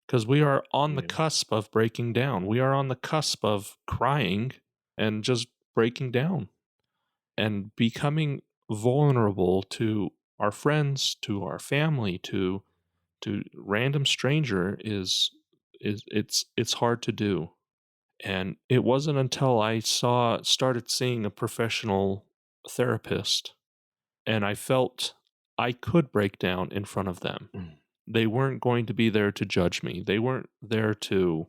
because we are on the Yeah. cusp of breaking down. We are on the cusp of crying and just breaking down and becoming vulnerable to our friends, to our family, to random stranger is it's hard to do. And it wasn't until I started seeing a professional therapist and I felt I could break down in front of them. Mm. They weren't going to be there to judge me. They weren't there to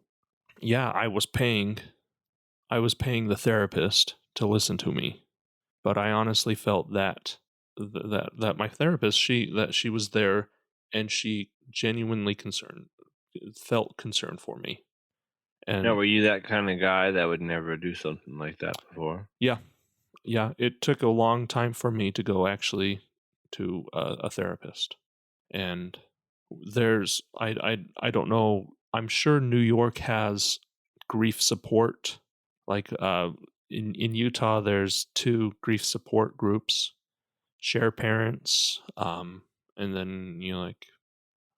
yeah, I was paying the therapist to listen to me. But I honestly felt that that my therapist she was there and she genuinely felt concerned for me. Now, And were you that kind of guy that would never do something like that before? yeah, yeah, it took a long time for me to go actually to a therapist. And there's I don't know. I'm sure New York has grief support. Like in Utah, there's two grief support groups: Share Parents, and then like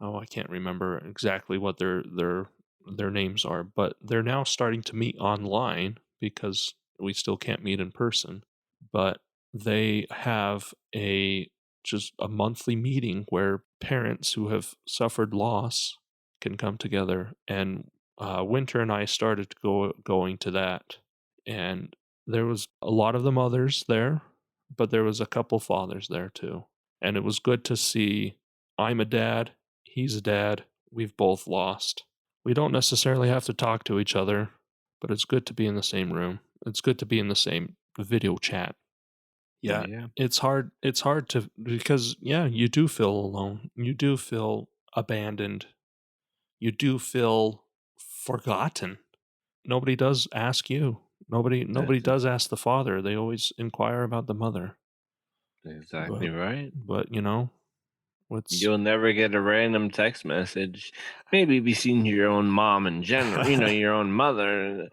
I can't remember exactly what their names are, but they're now starting to meet online because we still can't meet in person. But they have just a monthly meeting where parents who have suffered loss can come together. And Winter and I started going to that, and there was a lot of the mothers there, but there was a couple fathers there too, and it was good to see. I'm a dad, he's a dad, we've both lost. We don't necessarily have to talk to each other, but it's good to be in the same room. It's good to be in the same video chat. Yeah, Yeah. it's hard to because yeah, you do feel alone. You do feel abandoned. You do feel forgotten. Nobody does ask you. Nobody That's does ask the father. They always inquire about the mother. exactly But right. but what's You'll never get a random text message. Maybe be seen to your own mom in general, your own mother.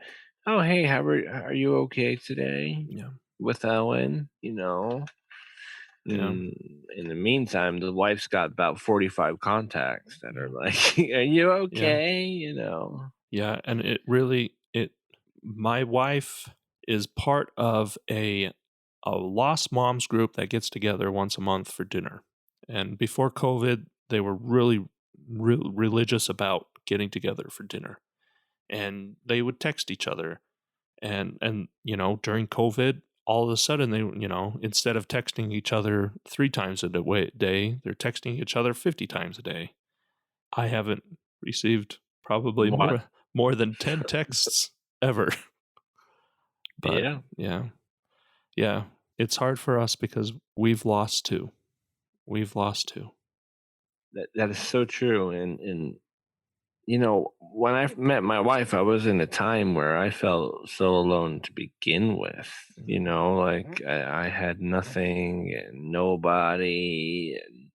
Oh, hey, are you okay today yeah, with Owen? yeah, In the meantime, the wife's got about 45 contacts that are yeah, like, "Are you yeah. okay?" Yeah, and it really it my wife is part of a lost moms group that gets together once a month for dinner. And before COVID, they were really religious about getting together for dinner. And they would text each other. And during COVID, all of a sudden they, instead of texting each other 3 times a day, they're texting each other 50 times a day. I haven't received probably What? more than 10 texts ever. But Yeah, yeah. Yeah. It's hard for us because we've lost two. We've lost two. that is so true. And when I met my wife, I was in a time where I felt so alone to begin with. Like I had nothing and nobody. And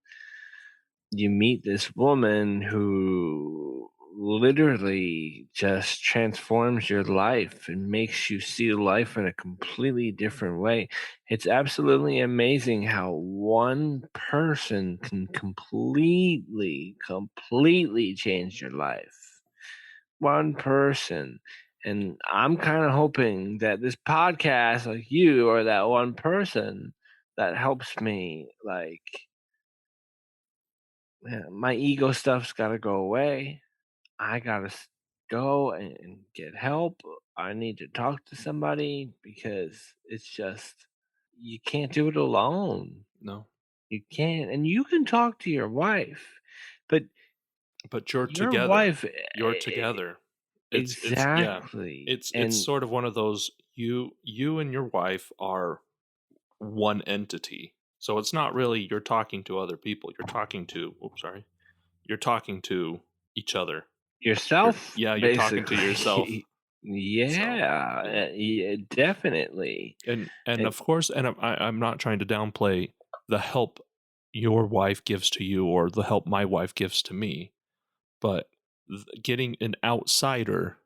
you meet this woman who literally just transforms your life and makes you see life in a completely different way. It's absolutely amazing how one person can completely change your life. One person. And I'm kind of hoping that this podcast, like you, are that one person that helps me, like, yeah, my ego stuff's got to go away. I got to go and get help. I need to talk to somebody because it's just, you can't do it alone. No. You can't. And you can talk to your wife, but But you're your together. wife, You're together. It's yeah. exactly. It's And sort of one of those you and your wife are one entity. So it's not really you're talking to other people. You're talking to, oops, sorry. You're talking to each other. yourself, you're talking to yourself. basically. So, Yeah, yeah. yeah, definitely. And And of course, and I'm not trying to downplay the help your wife gives to you or the help my wife gives to me, but getting an outsider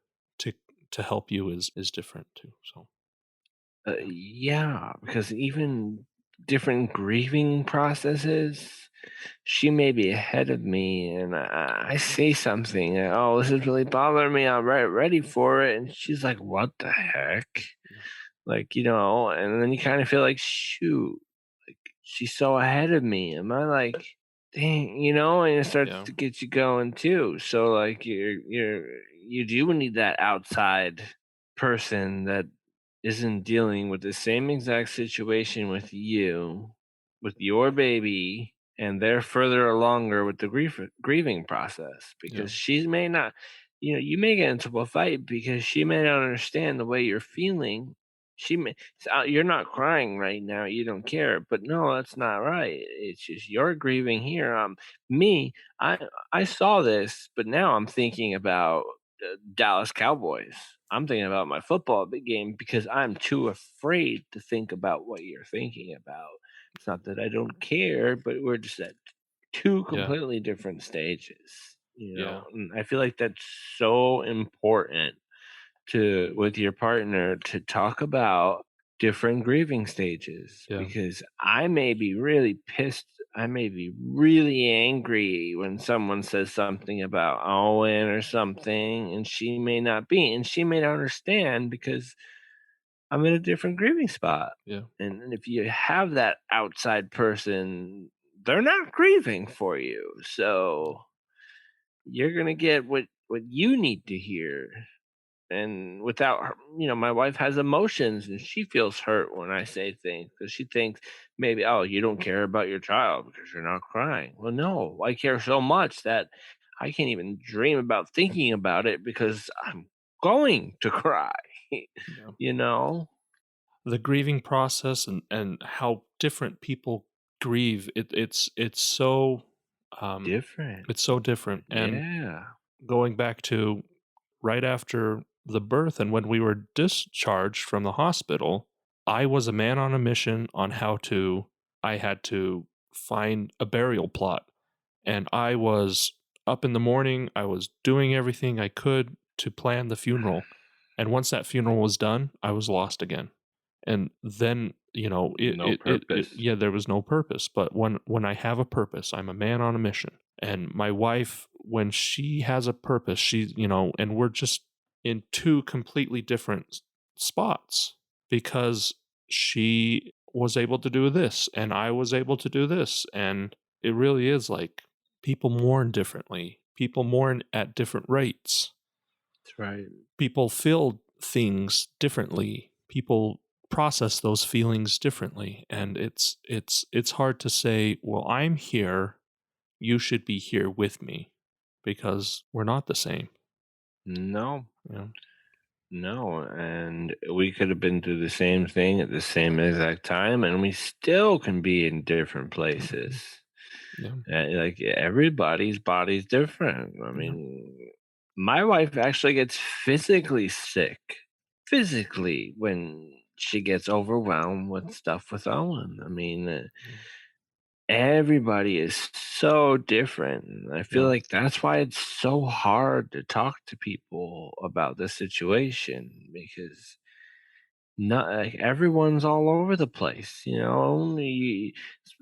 to help you is different too. So, yeah, because even different grieving processes, she may be ahead of me, and I say something, oh, this is really bothering me. I'm ready for it, and she's like, "What the heck?" yeah, Like, and then you kind of feel like, shoot, like she's so ahead of me. Am I like, dang, and it starts yeah, to get you going too. So like you do need that outside person that isn't dealing with the same exact situation with you, with your baby, and they're further along with the grieving process yeah, because she may not, you may get into a fight because she may not understand the way you're feeling. You're not crying right now. You don't care, but no, that's not right. It's just you're grieving here. Me. I I saw this, but now I'm thinking about Dallas Cowboys. I'm thinking about my football game because I'm too afraid to think about what you're thinking about. It's not that I don't care, but we're just at two yeah, completely different stages. yeah, And I feel like that's so important to with your partner to talk about different grieving stages yeah, because I may be really pissed. I may be really angry when someone says something about Owen or something, and she may not be, and she may not understand because I'm in a different grieving spot. yeah, And if you have that outside person, they're not grieving for you. So you're going to get what you need to hear and without her, my wife has emotions and she feels hurt when I say things because she thinks maybe, oh, you don't care about your child because you're not crying. Well, no, I care so much that I can't even dream about thinking about it because I'm going to cry. yeah. you know The grieving process and how different people grieve, it's so um Different. it's so different. And Yeah. going back to right after the birth and when we were discharged from the hospital, I was a man on a mission on how to I had to find a burial plot. And I was up in the morning, I was doing everything I could to plan the funeral. And once that funeral was done, I was lost again. And then, No purpose. yeah, there was no purpose. But when I have a purpose, I'm a man on a mission. And my wife, when she has a purpose, and we're just in two completely different spots because she was able to do this and I was able to do this. And it really is like people mourn differently, people mourn at different rates, That's right. people feel things differently, people process those feelings differently. And it's hard to say, well, I'm here, you should be here with me, because we're not the same. No, Yeah, no. And we could have been through the same thing at the same exact time, and we still can be in different mhm, places. yeah, Like everybody's body's different. I yeah, mean, my wife actually gets physically sick, physically when she gets overwhelmed with stuff with Owen. I mean, yeah, everybody is so different. And I feel yeah, like that's why it's so hard to talk to people about the situation because not like everyone's all over the place,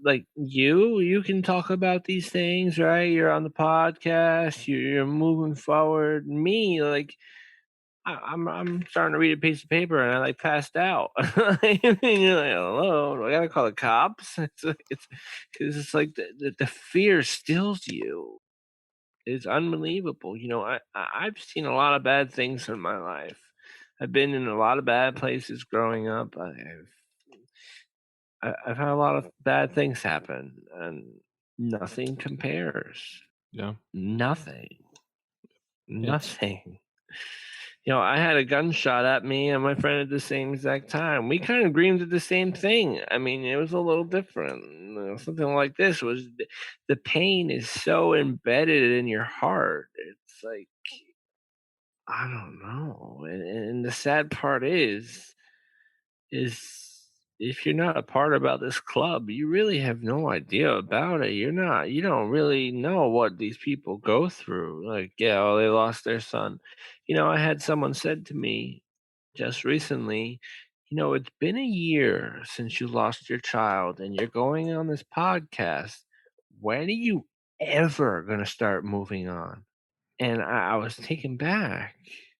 like you can talk about these things, right? You're on the podcast, you're moving forward. Me, like I'm starting to read a piece of paper and I like passed out. I mean, you're like, hello, do I gotta call the cops? It's like the fear stills you. It's unbelievable. I've seen a lot of bad things in my life. I've been in a lot of bad places growing up. I've had a lot of bad things happen, and nothing compares. yeah. Nothing. It's Nothing. I had a gunshot at me and my friend at the same exact time. We kind of dreamed of the same thing. I mean, it was a little different. Something like this was the pain is so embedded in your heart. It's like, I don't know. And the sad part is if you're not a part about this club, you really have no idea about it. You don't really know what these people go through. Like, yeah, oh, they lost their son. I had someone said to me just recently, it's been a year since you lost your child and you're going on this podcast. When are you ever going to start moving on? And I was taken back.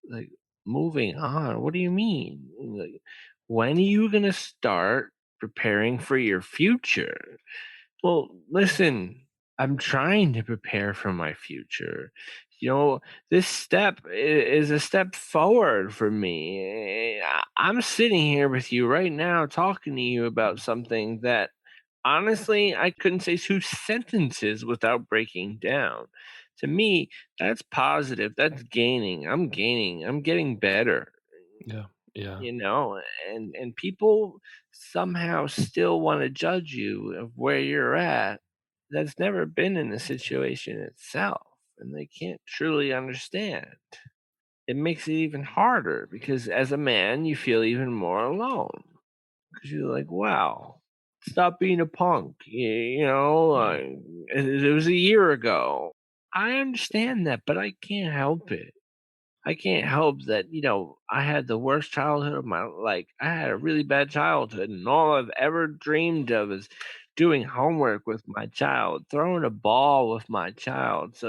Like, moving on? What do you mean? Like, when are you going to start preparing for your future? Well, listen, I'm trying to prepare for my future. You know, this step is a step forward for me. I'm sitting here with you right now talking to you about something that honestly I couldn't say two sentences without breaking down. To me, that's positive. That's gaining. I'm gaining. I'm getting better. Yeah. Yeah. You know, and people somehow still want to judge you of where you're at that's never been in the situation itself, and they can't truly understand. It makes it even harder because as a man you feel even more alone because you're like, wow, stop being a punk. Yeah. It was a year ago. I understand that, but I can't help it. I can't help that, I had the worst childhood of my like I had a really bad childhood and all I've ever dreamed of is doing homework with my child, throwing a ball with my child. So,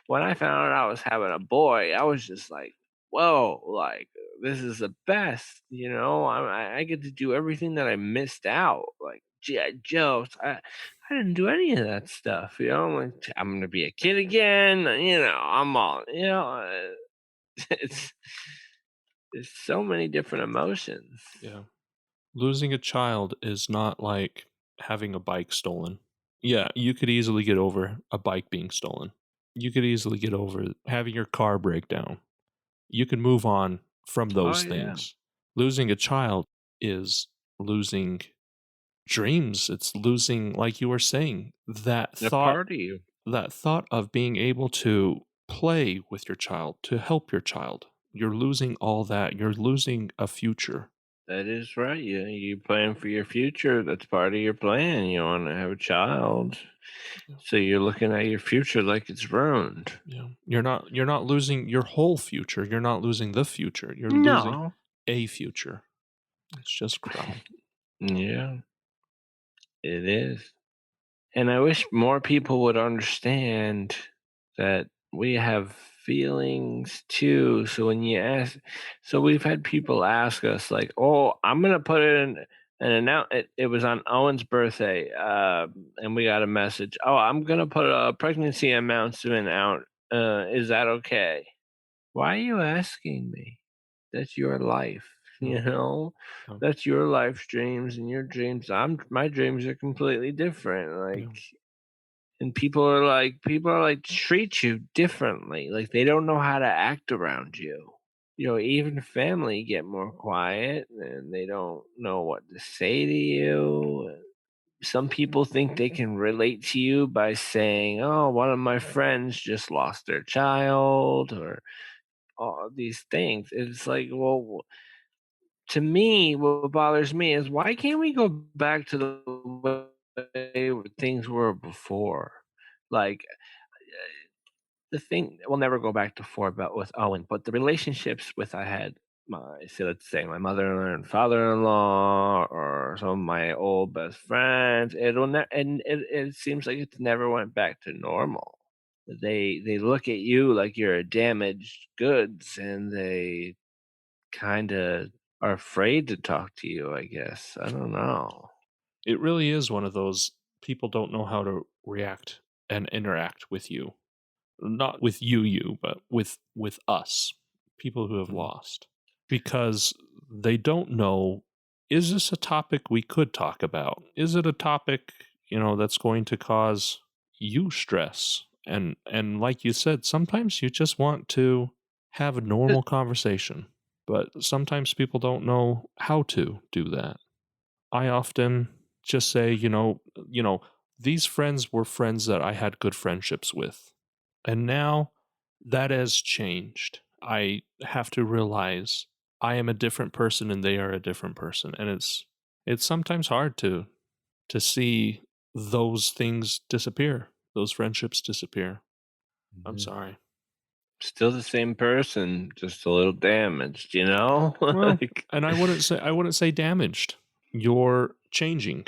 when I found out I was having a boy, I was just like, whoa, like this is the best, I get to do everything that I missed out. Like G.I. Joe. I didn't do any of that stuff, I'm like, I'm gonna be a kid again, I'm all, it's there's so many different emotions. Yeah. Losing a child is not like having a bike stolen. Yeah, you could easily get over a bike being stolen. You could easily get over having your car break down. You can move on from Oh those yeah, things. Losing a child is losing dreams. It's losing, like you were saying, a part of you. that thought of being able to play with your child, to help your child. You're losing all that. You're losing a future. That is right. You plan for your future. That's part of your plan. You want to have a child, Yeah. so you're looking at your future like it's ruined. Yeah. You're not losing your whole future. You're not losing the future. You're losing No. a future. It's just crummy. Yeah, it is. And I wish more people would understand that we have feelings too. So we've had people ask us like, "Oh, I'm gonna put it in an announce." It was on Owen's birthday, and we got a message. "Oh, I'm gonna put a pregnancy announcement out. Is that okay?" Why are you asking me? That's your life, Yeah. Yeah. That's your life dreams and your dreams. My dreams are completely different. Yeah. And people are like treat you differently. Like they don't know how to act around you. Even family get more quiet and they don't know what to say to you. Some people think they can relate to you by saying, "Oh, one of my friends just lost their child," or all these things. It's like, well, to me, what bothers me is why can't we go back to the way things were before? Like the thing we'll never go back to before about with Owen, but the relationships with I had let's say my mother and father-in-law or some of my old best friends, it seems like it never went back to normal. They look at you like you're a damaged goods and they kind of are afraid to talk to you, I guess. I don't know. It really is one of those people don't know how to react and interact with you. Not with you, but with us, people who have Mm. lost. Because they don't know, is this a topic we could talk about? Is it a topic, that's going to cause you stress? And like you said, sometimes you just want to have a normal conversation. But sometimes people don't know how to do that. I often just say, these friends were friends that I had good friendships with. And now that has changed. I have to realize I am a different person and they are a different person. And it's sometimes hard to see those things disappear, those friendships disappear. I'm Mhm. sorry. Still the same person, just a little damaged, you know? Well, Like, and I wouldn't say damaged. You're changing.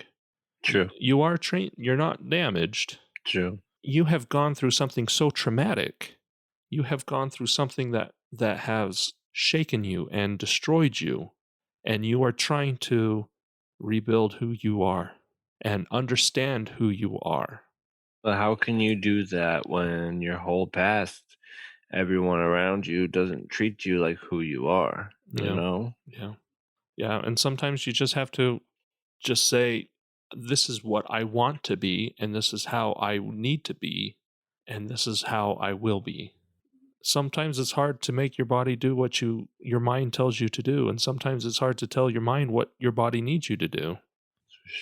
true, You're not damaged. true. You have gone through something so traumatic. You have gone through something that has shaken you and destroyed you, and you are trying to rebuild who you are and understand who you are. But how can you do that when your whole past, everyone around you doesn't treat you like who you are, you Yeah. know? Yeah. Yeah, and sometimes you just have to just say, this is what I want to be, and this is how I need to be, and this is how I will be. Sometimes it's hard to make your body do what your mind tells you to do, and sometimes it's hard to tell your mind what your body needs you to do.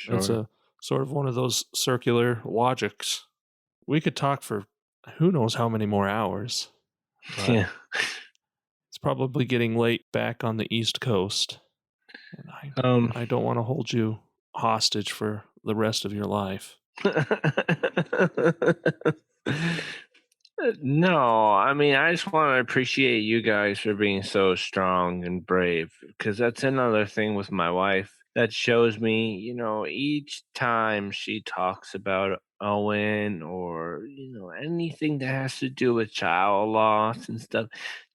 It's Sure. a sort of one of those circular logics. We could talk for who knows how many more hours, but Yeah. it's probably getting late back on the East Coast, and Um, I don't want to hold you hostage for the rest of your life. No, I mean, I just want to appreciate you guys for being so strong and brave because that's another thing with my wife that shows me, each time she talks about Owen or, anything that has to do with child loss and stuff,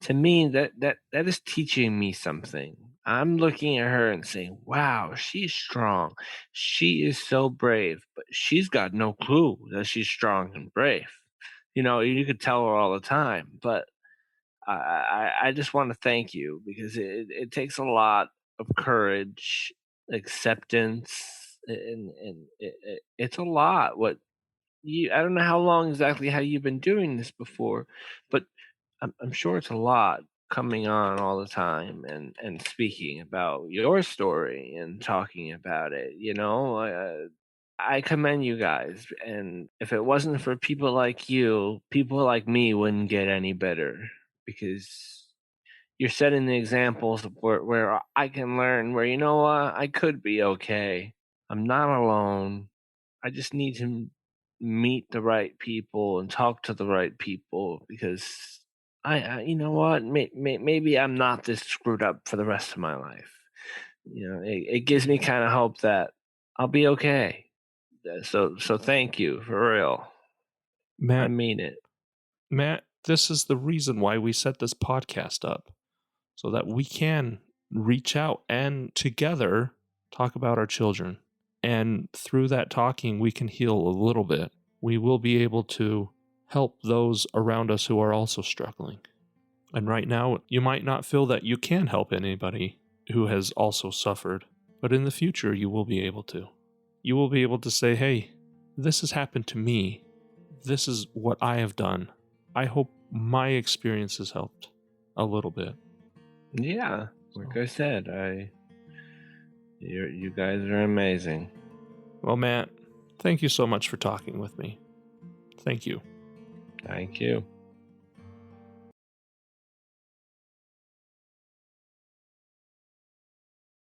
to me that is teaching me something. I'm looking at her and saying, "Wow, she's strong. She is so brave, but she's got no clue that she's strong and brave." You could tell her all the time, but I just want to thank you because it takes a lot of courage, acceptance, and it's a lot. I don't know how long exactly how you've been doing this before, but I'm sure it's a lot coming on all the time and speaking about your story and talking about it. I commend you guys, and if it wasn't for people like you, people like me wouldn't get any better because you're setting the examples of where I can learn where, you know what, I could be okay. I'm not alone. I just need to meet the right people and talk to the right people because you know what, maybe I'm not this screwed up for the rest of my life. It gives me kind of hope that I'll be okay. So thank you for real. I Matt, mean it. Matt, this is the reason why we set this podcast up, so that we can reach out and together talk about our children. And through that talking, we can heal a little bit. We will be able to help those around us who are also struggling. And right now, you might not feel that you can help anybody who has also suffered, but in the future, you will be able to. You will be able to say, hey, this has happened to me. This is what I have done. I hope my experience has helped a little bit. Yeah, like So, I said, you guys are amazing. well, Matt, thank you so much for talking with me. Thank you. Thank you.